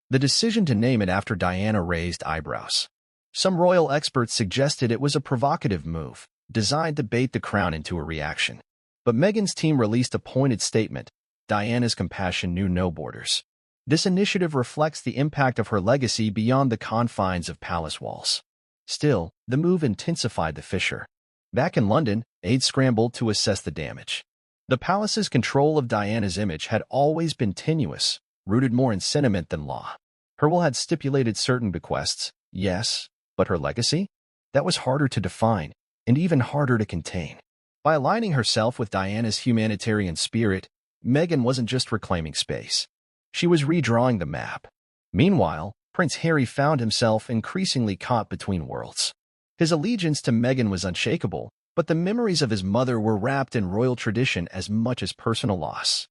The decision to name it after Diana raised eyebrows. Some royal experts suggested it was a provocative move, designed to bait the crown into a reaction. But Meghan's team released a pointed statement: Diana's compassion knew no borders. This initiative reflects the impact of her legacy beyond the confines of palace walls. Still, the move intensified the fissure. Back in London, aides scrambled to assess the damage. The palace's control of Diana's image had always been tenuous, rooted more in sentiment than law. Her will had stipulated certain bequests, yes, but her legacy? That was harder to define, and even harder to contain. By aligning herself with Diana's humanitarian spirit, Meghan wasn't just reclaiming space. She was redrawing the map. Meanwhile, Prince Harry found himself increasingly caught between worlds. His allegiance to Meghan was unshakable, but the memories of his mother were wrapped in royal tradition as much as personal loss.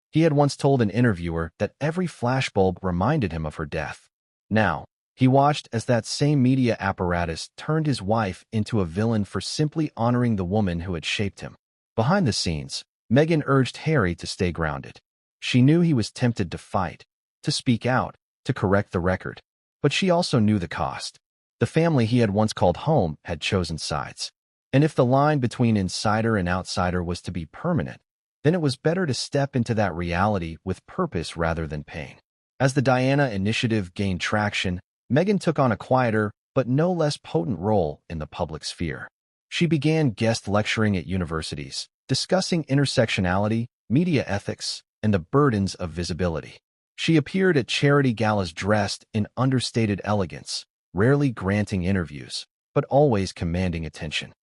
He had once told an interviewer that every flashbulb reminded him of her death. Now, he watched as that same media apparatus turned his wife into a villain for simply honoring the woman who had shaped him. Behind the scenes, Meghan urged Harry to stay grounded. She knew he was tempted to fight, to speak out, to correct the record. But she also knew the cost. The family he had once called home had chosen sides. And if the line between insider and outsider was to be permanent, then it was better to step into that reality with purpose rather than pain. As the Diana initiative gained traction, Meghan took on a quieter but no less potent role in the public sphere. She began guest lecturing at universities, discussing intersectionality, media ethics, and the burdens of visibility. She appeared at charity galas dressed in understated elegance, rarely granting interviews, but always commanding attention.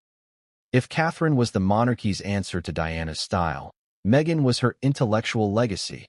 If Catherine was the monarchy's answer to Diana's style, Meghan was her intellectual legacy,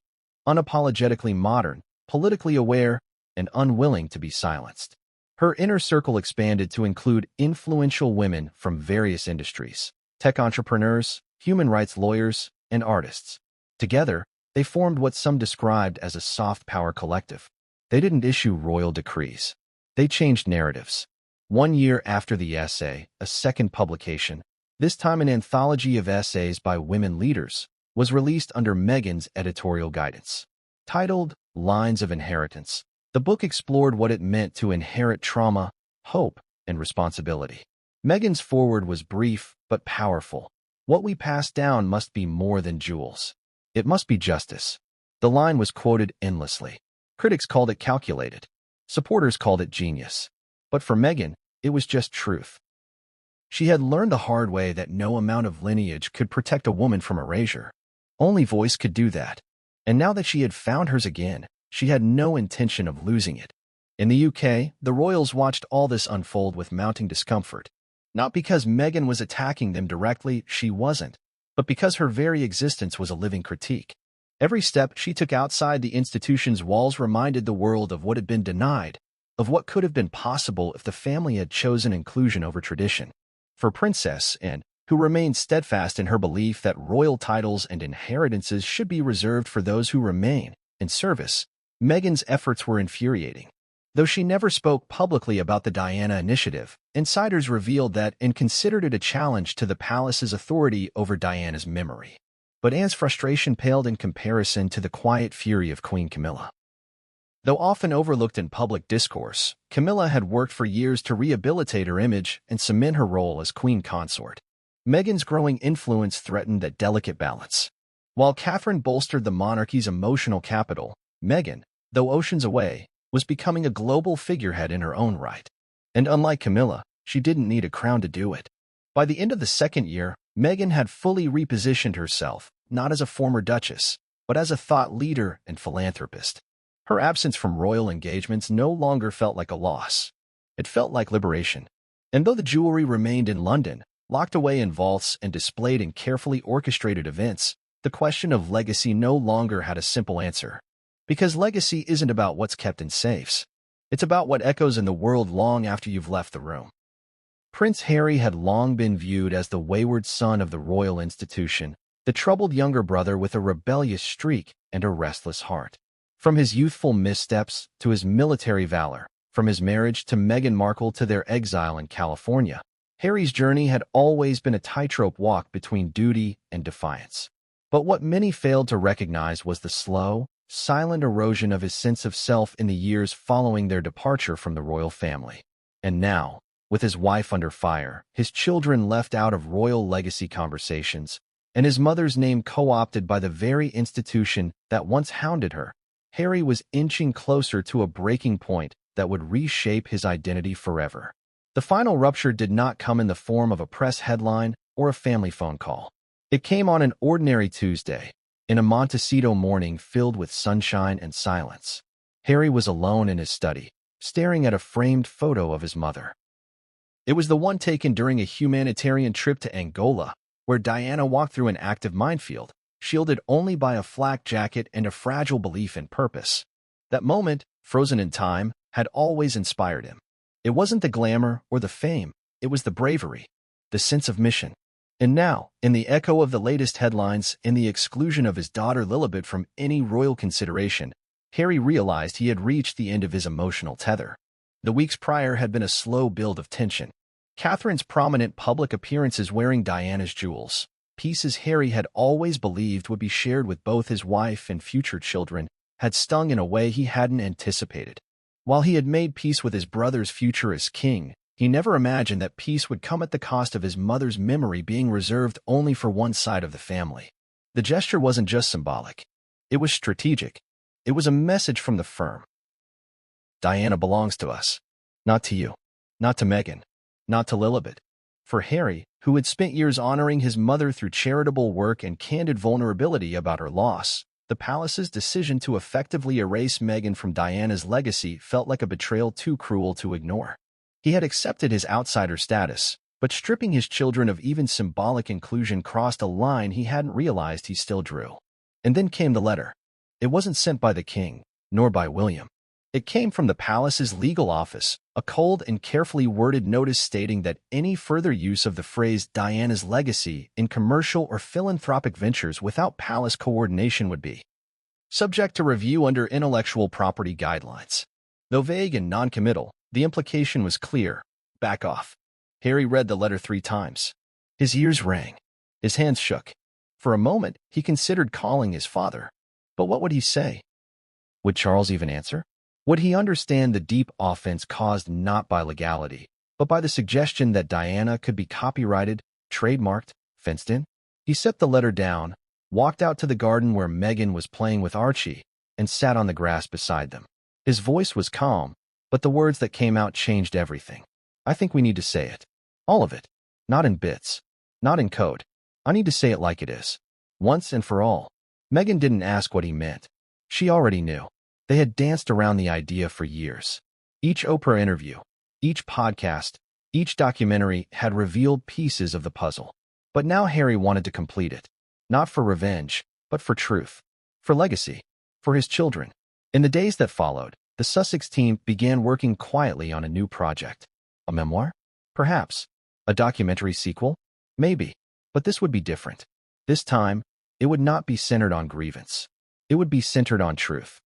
unapologetically modern, politically aware, and unwilling to be silenced. Her inner circle expanded to include influential women from various industries, tech entrepreneurs, human rights lawyers, and artists. Together, they formed what some described as a soft power collective. They didn't issue royal decrees. They changed narratives. 1 year after the essay, a second publication, this time an anthology of essays by women leaders, was released under Meghan's editorial guidance. Titled Lines of Inheritance, the book explored what it meant to inherit trauma, hope, and responsibility. Meghan's foreword was brief but powerful. What we pass down must be more than jewels. It must be justice. The line was quoted endlessly. Critics called it calculated. Supporters called it genius. But for Meghan, it was just truth. She had learned the hard way that no amount of lineage could protect a woman from erasure. Only voice could do that. And now that she had found hers again, she had no intention of losing it. In the UK, the royals watched all this unfold with mounting discomfort. Not because Meghan was attacking them directly, she wasn't, but because her very existence was a living critique. Every step she took outside the institution's walls reminded the world of what had been denied, of what could have been possible if the family had chosen inclusion over tradition. For Princess Anne, who remained steadfast in her belief that royal titles and inheritances should be reserved for those who remain in service, Meghan's efforts were infuriating. Though she never spoke publicly about the Diana initiative, insiders revealed that and considered it a challenge to the palace's authority over Diana's memory. But Anne's frustration paled in comparison to the quiet fury of Queen Camilla. Though often overlooked in public discourse, Camilla had worked for years to rehabilitate her image and cement her role as queen consort. Meghan's growing influence threatened that delicate balance. While Catherine bolstered the monarchy's emotional capital, Meghan, though oceans away, was becoming a global figurehead in her own right. And unlike Camilla, she didn't need a crown to do it. By the end of the second year, Meghan had fully repositioned herself, not as a former duchess, but as a thought leader and philanthropist. Her absence from royal engagements no longer felt like a loss. It felt like liberation. And though the jewelry remained in London, locked away in vaults and displayed in carefully orchestrated events, the question of legacy no longer had a simple answer. Because legacy isn't about what's kept in safes. It's about what echoes in the world long after you've left the room. Prince Harry had long been viewed as the wayward son of the royal institution, the troubled younger brother with a rebellious streak and a restless heart. From his youthful missteps to his military valor, from his marriage to Meghan Markle to their exile in California, Harry's journey had always been a tightrope walk between duty and defiance. But what many failed to recognize was the slow, silent erosion of his sense of self in the years following their departure from the royal family. And now, with his wife under fire, his children left out of royal legacy conversations, and his mother's name co-opted by the very institution that once hounded her, Harry was inching closer to a breaking point that would reshape his identity forever. The final rupture did not come in the form of a press headline or a family phone call. It came on an ordinary Tuesday, in a Montecito morning filled with sunshine and silence. Harry was alone in his study, staring at a framed photo of his mother. It was the one taken during a humanitarian trip to Angola, where Diana walked through an active minefield, shielded only by a flak jacket and a fragile belief in purpose. That moment, frozen in time, had always inspired him. It wasn't the glamour or the fame, it was the bravery, the sense of mission. And now, in the echo of the latest headlines and the exclusion of his daughter Lilibet from any royal consideration, Harry realized he had reached the end of his emotional tether. The weeks prior had been a slow build of tension. Catherine's prominent public appearances wearing Diana's jewels, pieces Harry had always believed would be shared with both his wife and future children, had stung in a way he hadn't anticipated. While he had made peace with his brother's future as king, he never imagined that peace would come at the cost of his mother's memory being reserved only for one side of the family. The gesture wasn't just symbolic. It was strategic. It was a message from the firm. Diana belongs to us. Not to you. Not to Meghan. Not to Lilibet. For Harry, who had spent years honoring his mother through charitable work and candid vulnerability about her loss, the palace's decision to effectively erase Meghan from Diana's legacy felt like a betrayal too cruel to ignore. He had accepted his outsider status, but stripping his children of even symbolic inclusion crossed a line he hadn't realized he still drew. And then came the letter. It wasn't sent by the king, nor by William. It came from the palace's legal office, a cold and carefully worded notice stating that any further use of the phrase Diana's legacy in commercial or philanthropic ventures without palace coordination would be subject to review under intellectual property guidelines. Though vague and non-committal, the implication was clear. Back off. Harry read the letter 3 times. His ears rang. His hands shook. For a moment, he considered calling his father. But what would he say? Would Charles even answer? Would he understand the deep offense caused not by legality, but by the suggestion that Diana could be copyrighted, trademarked, fenced in? He set the letter down, walked out to the garden where Meghan was playing with Archie, and sat on the grass beside them. His voice was calm, but the words that came out changed everything. I think we need to say it. All of it. Not in bits. Not in code. I need to say it like it is. Once and for all. Meghan didn't ask what he meant. She already knew. They had danced around the idea for years. Each Oprah interview, each podcast, each documentary had revealed pieces of the puzzle. But now Harry wanted to complete it. Not for revenge, but for truth. For legacy. For his children. In the days that followed, the Sussex team began working quietly on a new project. A memoir? Perhaps. A documentary sequel? Maybe. But this would be different. This time, it would not be centered on grievance. It would be centered on truth.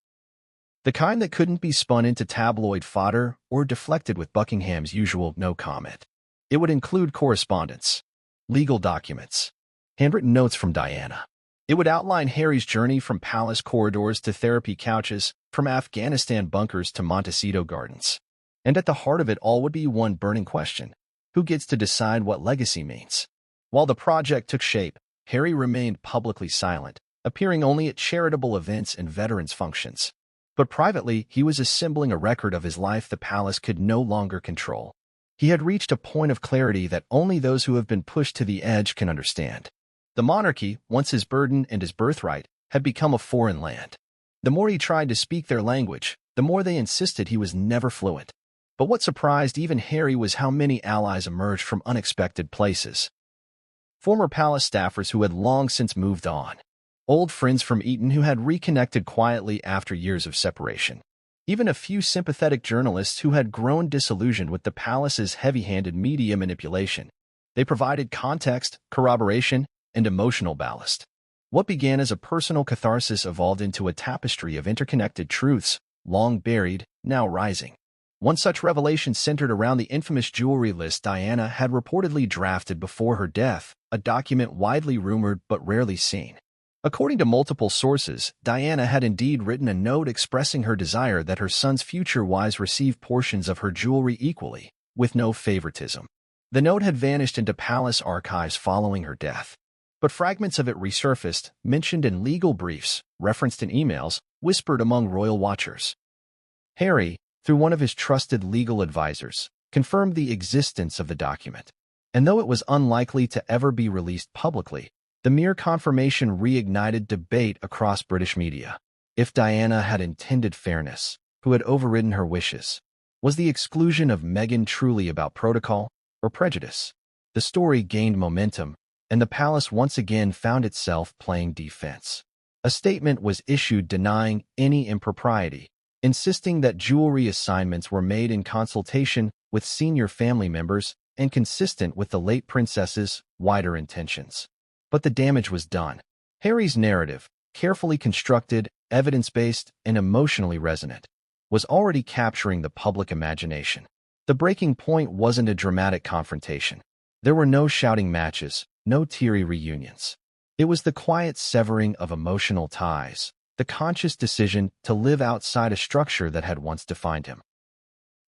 The kind that couldn't be spun into tabloid fodder or deflected with Buckingham's usual no comment. It would include correspondence, legal documents, handwritten notes from Diana. It would outline Harry's journey from palace corridors to therapy couches, from Afghanistan bunkers to Montecito gardens. And at the heart of it all would be one burning question. Who gets to decide what legacy means? While the project took shape, Harry remained publicly silent, appearing only at charitable events and veterans' functions. But privately, he was assembling a record of his life the palace could no longer control. He had reached a point of clarity that only those who have been pushed to the edge can understand. The monarchy, once his burden and his birthright, had become a foreign land. The more he tried to speak their language, the more they insisted he was never fluent. But what surprised even Harry was how many allies emerged from unexpected places. Former palace staffers who had long since moved on. Old friends from Eton who had reconnected quietly after years of separation. Even a few sympathetic journalists who had grown disillusioned with the palace's heavy-handed media manipulation. They provided context, corroboration, and emotional ballast. What began as a personal catharsis evolved into a tapestry of interconnected truths, long buried, now rising. One such revelation centered around the infamous jewelry list Diana had reportedly drafted before her death, a document widely rumored but rarely seen. According to multiple sources, Diana had indeed written a note expressing her desire that her son's future wives receive portions of her jewelry equally, with no favoritism. The note had vanished into palace archives following her death. But fragments of it resurfaced, mentioned in legal briefs, referenced in emails, whispered among royal watchers. Harry, through one of his trusted legal advisors, confirmed the existence of the document. And though it was unlikely to ever be released publicly, the mere confirmation reignited debate across British media. If Diana had intended fairness, who had overridden her wishes? Was the exclusion of Meghan truly about protocol or prejudice? The story gained momentum, and the palace once again found itself playing defense. A statement was issued denying any impropriety, insisting that jewelry assignments were made in consultation with senior family members and consistent with the late princess's wider intentions. But the damage was done. Harry's narrative, carefully constructed, evidence-based, and emotionally resonant, was already capturing the public imagination. The breaking point wasn't a dramatic confrontation. There were no shouting matches, no teary reunions. It was the quiet severing of emotional ties, the conscious decision to live outside a structure that had once defined him.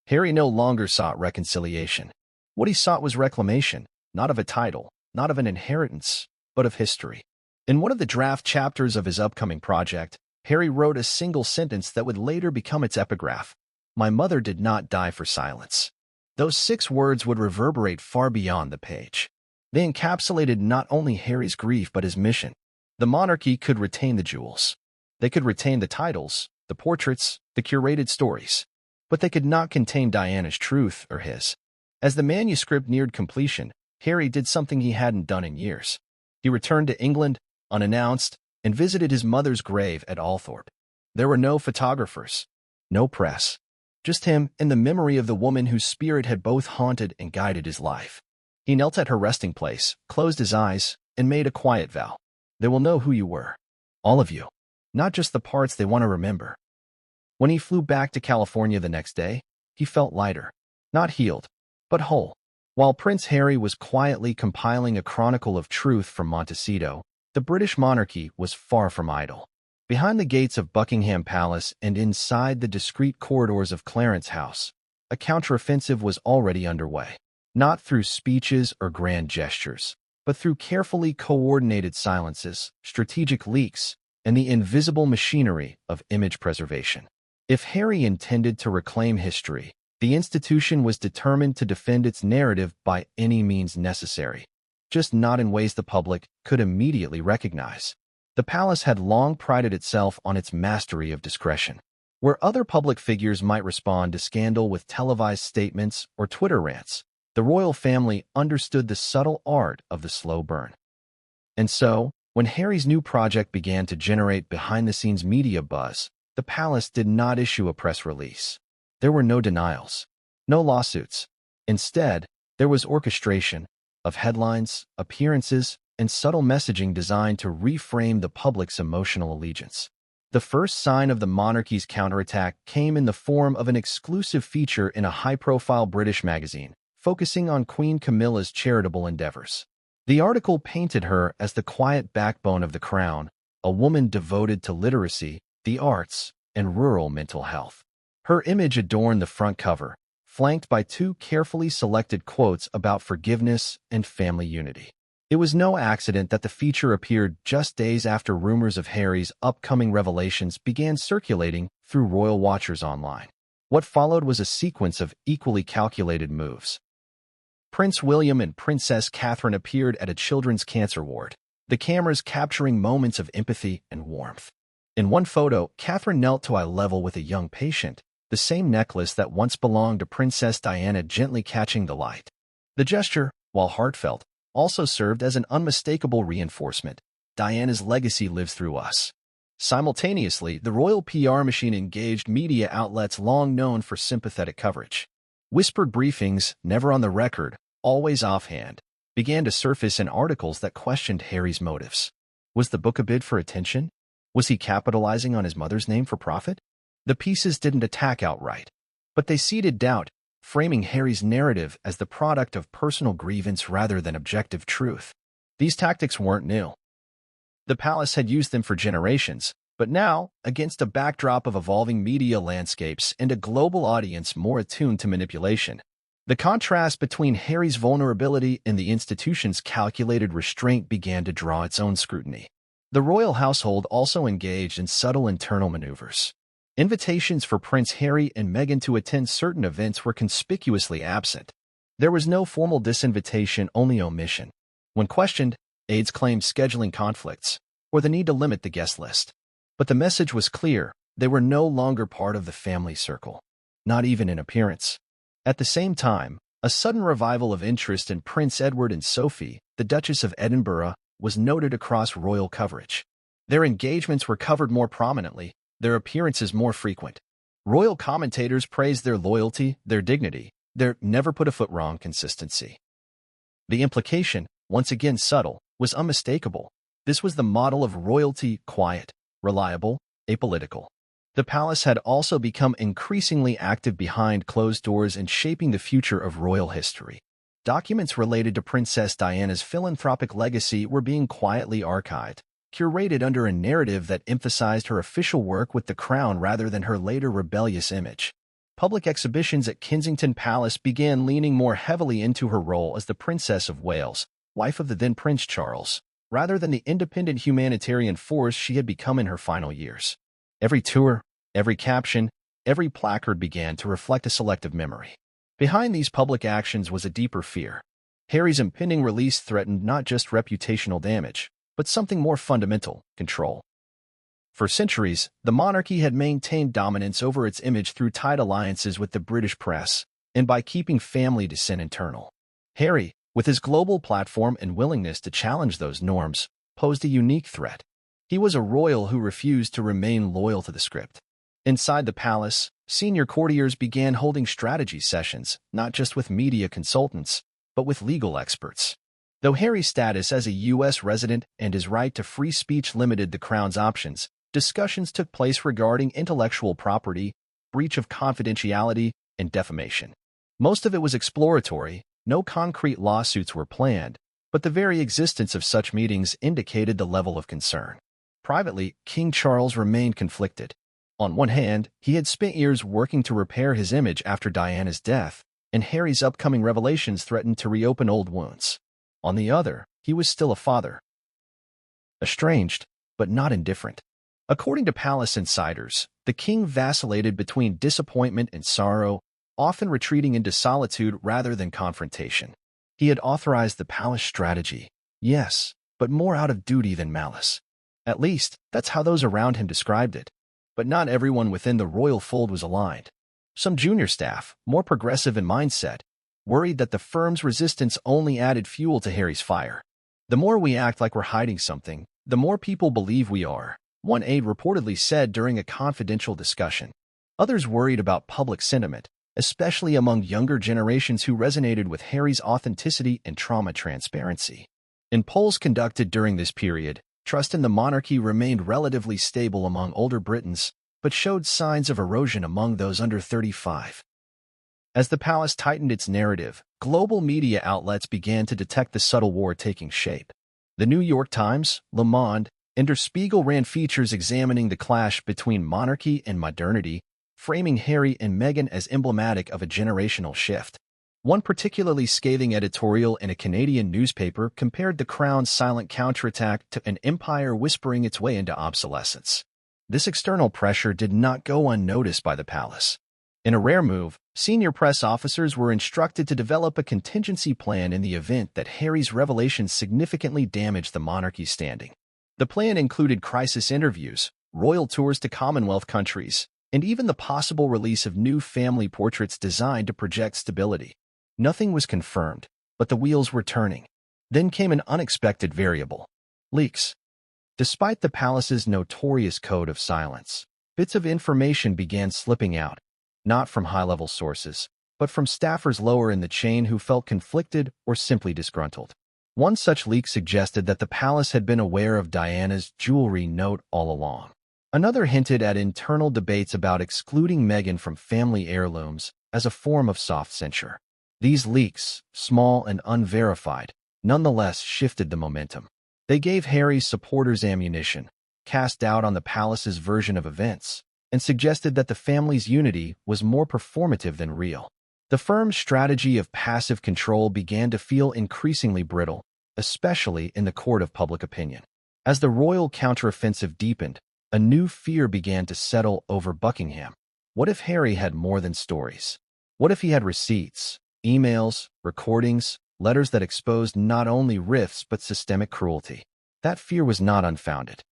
Harry no longer sought reconciliation. What he sought was reclamation, not of a title, not of an inheritance, but of history. In one of the draft chapters of his upcoming project, Harry wrote a single sentence that would later become its epigraph. "My mother did not die for silence." Those 6 words would reverberate far beyond the page. They encapsulated not only Harry's grief but his mission. The monarchy could retain the jewels. They could retain the titles, the portraits, the curated stories. But they could not contain Diana's truth or his. As the manuscript neared completion, Harry did something he hadn't done in years. He returned to England, unannounced, and visited his mother's grave at Althorpe. There were no photographers, no press, just him and the memory of the woman whose spirit had both haunted and guided his life. He knelt at her resting place, closed his eyes, and made a quiet vow. They will know who you were. All of you. Not just the parts they want to remember. When he flew back to California the next day, he felt lighter. Not healed, but whole. While Prince Harry was quietly compiling a chronicle of truth from Montecito, the British monarchy was far from idle. Behind the gates of Buckingham Palace and inside the discreet corridors of Clarence House, a counteroffensive was already underway. Not through speeches or grand gestures, but through carefully coordinated silences, strategic leaks, and the invisible machinery of image preservation. If Harry intended to reclaim history, the institution was determined to defend its narrative by any means necessary, just not in ways the public could immediately recognize. The palace had long prided itself on its mastery of discretion. Where other public figures might respond to scandal with televised statements or Twitter rants, the royal family understood the subtle art of the slow burn. And so, when Harry's new project began to generate behind-the-scenes media buzz, the palace did not issue a press release. There were no denials, no lawsuits. Instead, there was orchestration of headlines, appearances, and subtle messaging designed to reframe the public's emotional allegiance. The first sign of the monarchy's counterattack came in the form of an exclusive feature in a high-profile British magazine, focusing on Queen Camilla's charitable endeavors. The article painted her as the quiet backbone of the crown, a woman devoted to literacy, the arts, and rural mental health. Her image adorned the front cover, flanked by 2 carefully selected quotes about forgiveness and family unity. It was no accident that the feature appeared just days after rumors of Harry's upcoming revelations began circulating through royal watchers online. What followed was a sequence of equally calculated moves. Prince William and Princess Catherine appeared at a children's cancer ward, the cameras capturing moments of empathy and warmth. In one photo, Catherine knelt to eye level with a young patient, the same necklace that once belonged to Princess Diana gently catching the light. The gesture, while heartfelt, also served as an unmistakable reinforcement. Diana's legacy lives through us. Simultaneously, the royal PR machine engaged media outlets long known for sympathetic coverage. Whispered briefings, never on the record, always offhand, began to surface in articles that questioned Harry's motives. Was the book a bid for attention? Was he capitalizing on his mother's name for profit? The pieces didn't attack outright, but they seeded doubt, framing Harry's narrative as the product of personal grievance rather than objective truth. These tactics weren't new. The palace had used them for generations, but now, against a backdrop of evolving media landscapes and a global audience more attuned to manipulation, the contrast between Harry's vulnerability and the institution's calculated restraint began to draw its own scrutiny. The royal household also engaged in subtle internal maneuvers. Invitations for Prince Harry and Meghan to attend certain events were conspicuously absent. There was no formal disinvitation, only omission. When questioned, aides claimed scheduling conflicts or the need to limit the guest list. But the message was clear: they were no longer part of the family circle, not even in appearance. At the same time, a sudden revival of interest in Prince Edward and Sophie, the Duchess of Edinburgh, was noted across royal coverage. Their engagements were covered more prominently, their appearances more frequent. Royal commentators praised their loyalty, their dignity, their never-put-a-foot-wrong consistency. The implication, once again subtle, was unmistakable. This was the model of royalty: quiet, reliable, apolitical. The palace had also become increasingly active behind closed doors in shaping the future of royal history. Documents related to Princess Diana's philanthropic legacy were being quietly archived, curated under a narrative that emphasized her official work with the crown rather than her later rebellious image. Public exhibitions at Kensington Palace began leaning more heavily into her role as the Princess of Wales, wife of the then Prince Charles, rather than the independent humanitarian force she had become in her final years. Every tour, every caption, every placard began to reflect a selective memory. Behind these public actions was a deeper fear. Harry's impending release threatened not just reputational damage, but something more fundamental: control. For centuries, the monarchy had maintained dominance over its image through tight alliances with the British press and by keeping family descent internal. Harry, with his global platform and willingness to challenge those norms, posed a unique threat. He was a royal who refused to remain loyal to the script. Inside the palace, senior courtiers began holding strategy sessions, not just with media consultants, but with legal experts. Though Harry's status as a U.S. resident and his right to free speech limited the crown's options, discussions took place regarding intellectual property, breach of confidentiality, and defamation. Most of it was exploratory. No concrete lawsuits were planned, but the very existence of such meetings indicated the level of concern. Privately, King Charles remained conflicted. On one hand, he had spent years working to repair his image after Diana's death, and Harry's upcoming revelations threatened to reopen old wounds. On the other, he was still a father. Estranged, but not indifferent. According to palace insiders, the king vacillated between disappointment and sorrow, often retreating into solitude rather than confrontation. He had authorized the palace strategy, yes, but more out of duty than malice. At least, that's how those around him described it. But not everyone within the royal fold was aligned. Some junior staff, more progressive in mindset, worried that the firm's resistance only added fuel to Harry's fire. "The more we act like we're hiding something, the more people believe we are," one aide reportedly said during a confidential discussion. Others worried about public sentiment, especially among younger generations who resonated with Harry's authenticity and trauma transparency. In polls conducted during this period, trust in the monarchy remained relatively stable among older Britons, but showed signs of erosion among those under 35. As the palace tightened its narrative, global media outlets began to detect the subtle war taking shape. The New York Times, Le Monde, and Der Spiegel ran features examining the clash between monarchy and modernity, framing Harry and Meghan as emblematic of a generational shift. One particularly scathing editorial in a Canadian newspaper compared the crown's silent counterattack to an empire whispering its way into obsolescence. This external pressure did not go unnoticed by the palace. In a rare move, senior press officers were instructed to develop a contingency plan in the event that Harry's revelations significantly damaged the monarchy's standing. The plan included crisis interviews, royal tours to Commonwealth countries, and even the possible release of new family portraits designed to project stability. Nothing was confirmed, but the wheels were turning. Then came an unexpected variable: leaks. Despite the palace's notorious code of silence, bits of information began slipping out, not from high-level sources, but from staffers lower in the chain who felt conflicted or simply disgruntled. One such leak suggested that the palace had been aware of Diana's jewelry note all along. Another hinted at internal debates about excluding Meghan from family heirlooms as a form of soft censure. These leaks, small and unverified, nonetheless shifted the momentum. They gave Harry's supporters ammunition, cast doubt on the palace's version of events, and suggested that the family's unity was more performative than real. The firm's strategy of passive control began to feel increasingly brittle, especially in the court of public opinion. As the royal counteroffensive deepened, a new fear began to settle over Buckingham. What if Harry had more than stories? What if he had receipts, emails, recordings, letters that exposed not only rifts but systemic cruelty? That fear was not unfounded.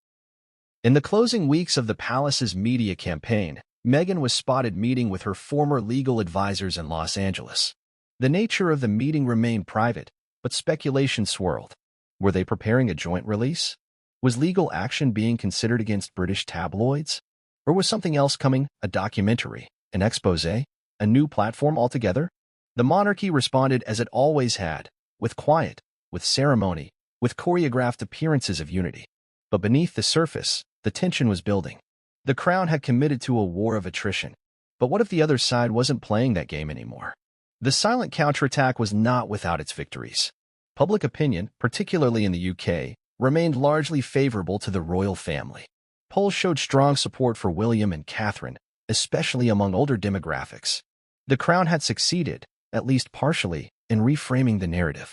In the closing weeks of the palace's media campaign, Meghan was spotted meeting with her former legal advisors in Los Angeles. The nature of the meeting remained private, but speculation swirled. Were they preparing a joint release? Was legal action being considered against British tabloids? Or was something else coming, a documentary, an exposé, a new platform altogether? The monarchy responded as it always had, with quiet, with ceremony, with choreographed appearances of unity. But beneath the surface, the tension was building. The crown had committed to a war of attrition. But what if the other side wasn't playing that game anymore? The silent counterattack was not without its victories. Public opinion, particularly in the UK, remained largely favorable to the royal family. Polls showed strong support for William and Catherine, especially among older demographics. The Crown had succeeded, at least partially, in reframing the narrative.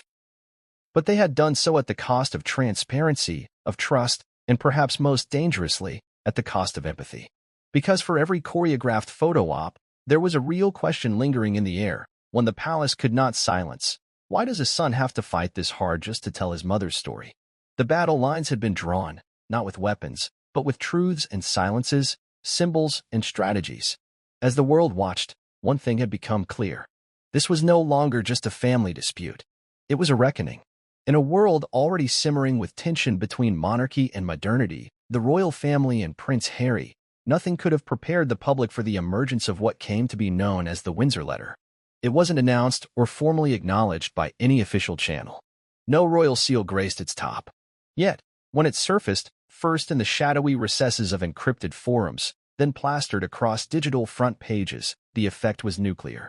But they had done so at the cost of transparency, of trust, and perhaps most dangerously, at the cost of empathy. Because for every choreographed photo op, there was a real question lingering in the air, one the palace could not silence. Why does a son have to fight this hard just to tell his mother's story? The battle lines had been drawn, not with weapons, but with truths and silences, symbols and strategies. As the world watched, one thing had become clear. This was no longer just a family dispute. It was a reckoning. In a world already simmering with tension between monarchy and modernity, the royal family and Prince Harry, nothing could have prepared the public for the emergence of what came to be known as the Windsor Letter. It wasn't announced or formally acknowledged by any official channel. No royal seal graced its top. Yet, when it surfaced, first in the shadowy recesses of encrypted forums, then plastered across digital front pages, the effect was nuclear.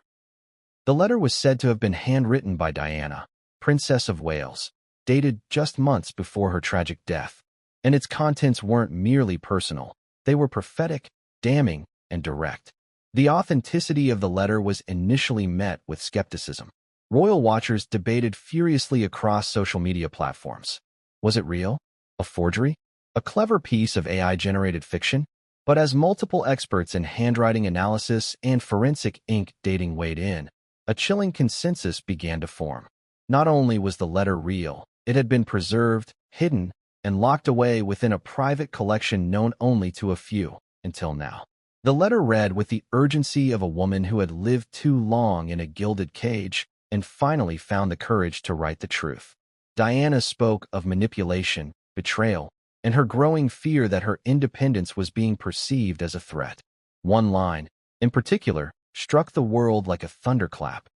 The letter was said to have been handwritten by Diana, Princess of Wales, dated just months before her tragic death. And its contents weren't merely personal. They were prophetic, damning, and direct. The authenticity of the letter was initially met with skepticism. Royal watchers debated furiously across social media platforms. Was it real? A forgery? A clever piece of AI-generated fiction? But as multiple experts in handwriting analysis and forensic ink dating weighed in, a chilling consensus began to form. Not only was the letter real, it had been preserved, hidden, and locked away within a private collection known only to a few, until now. The letter read with the urgency of a woman who had lived too long in a gilded cage and finally found the courage to write the truth. Diana spoke of manipulation, betrayal, and her growing fear that her independence was being perceived as a threat. One line, in particular, struck the world like a thunderclap.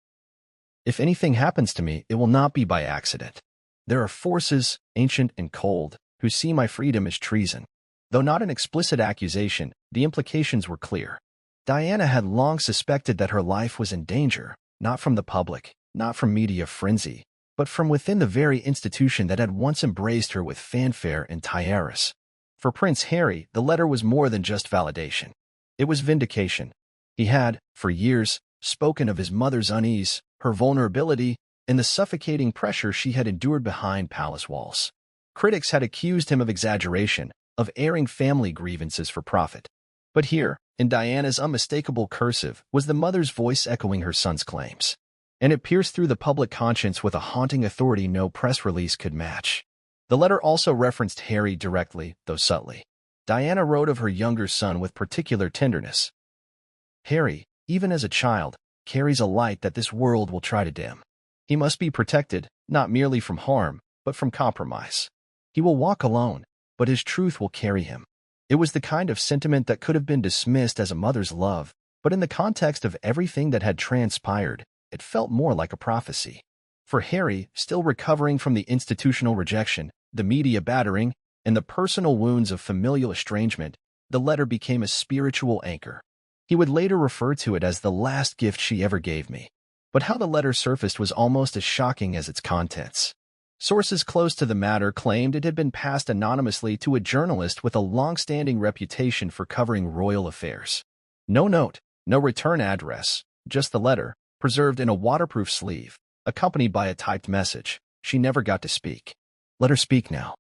If anything happens to me, it will not be by accident. There are forces, ancient and cold, who see my freedom as treason. Though not an explicit accusation, the implications were clear. Diana had long suspected that her life was in danger, not from the public, not from media frenzy, but from within the very institution that had once embraced her with fanfare and tiaras. For Prince Harry, the letter was more than just validation. It was vindication. He had, for years, spoken of his mother's unease, her vulnerability, and the suffocating pressure she had endured behind palace walls. Critics had accused him of exaggeration, of airing family grievances for profit. But here, in Diana's unmistakable cursive, was the mother's voice echoing her son's claims. And it pierced through the public conscience with a haunting authority no press release could match. The letter also referenced Harry directly, though subtly. Diana wrote of her younger son with particular tenderness. Harry, even as a child, carries a light that this world will try to dim. He must be protected, not merely from harm, but from compromise. He will walk alone, but his truth will carry him. It was the kind of sentiment that could have been dismissed as a mother's love, but in the context of everything that had transpired, it felt more like a prophecy. For Harry, still recovering from the institutional rejection, the media battering, and the personal wounds of familial estrangement, the letter became a spiritual anchor. He would later refer to it as the last gift she ever gave me. But how the letter surfaced was almost as shocking as its contents. Sources close to the matter claimed it had been passed anonymously to a journalist with a long-standing reputation for covering royal affairs. No note, no return address, just the letter, preserved in a waterproof sleeve, accompanied by a typed message. She never got to speak. Let her speak now.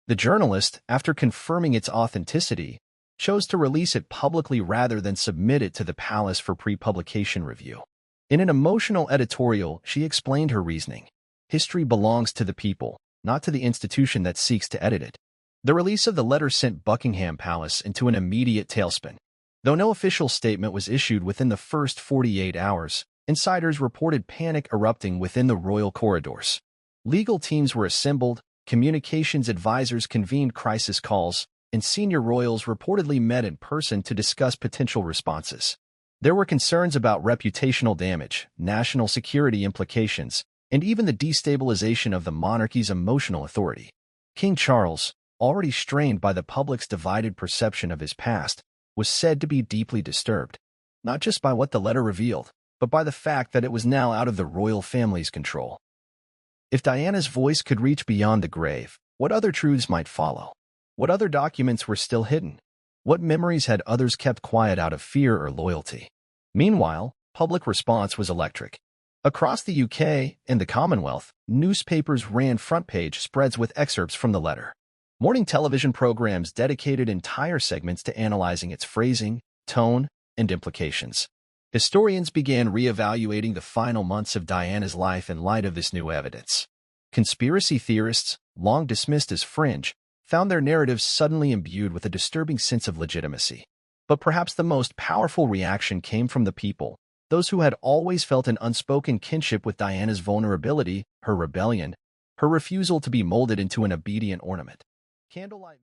The journalist, after confirming its authenticity, chose to release it publicly rather than submit it to the palace for pre-publication review. In an emotional editorial, she explained her reasoning. History belongs to the people, not to the institution that seeks to edit it. The release of the letter sent Buckingham Palace into an immediate tailspin. Though no official statement was issued within the first 48 hours, insiders reported panic erupting within the royal corridors. Legal teams were assembled, communications advisors convened crisis calls, and senior royals reportedly met in person to discuss potential responses. There were concerns about reputational damage, national security implications, and even the destabilization of the monarchy's emotional authority. King Charles, already strained by the public's divided perception of his past, was said to be deeply disturbed, not just by what the letter revealed, but by the fact that it was now out of the royal family's control. If Diana's voice could reach beyond the grave, what other truths might follow? What other documents were still hidden? What memories had others kept quiet out of fear or loyalty? Meanwhile, public response was electric. Across the UK and the Commonwealth, newspapers ran front-page spreads with excerpts from the letter. Morning television programs dedicated entire segments to analyzing its phrasing, tone, and implications. Historians began re-evaluating the final months of Diana's life in light of this new evidence. Conspiracy theorists, long dismissed as fringe, found their narratives suddenly imbued with a disturbing sense of legitimacy. But perhaps the most powerful reaction came from the people, those who had always felt an unspoken kinship with Diana's vulnerability, her rebellion, her refusal to be molded into an obedient ornament. Candlelight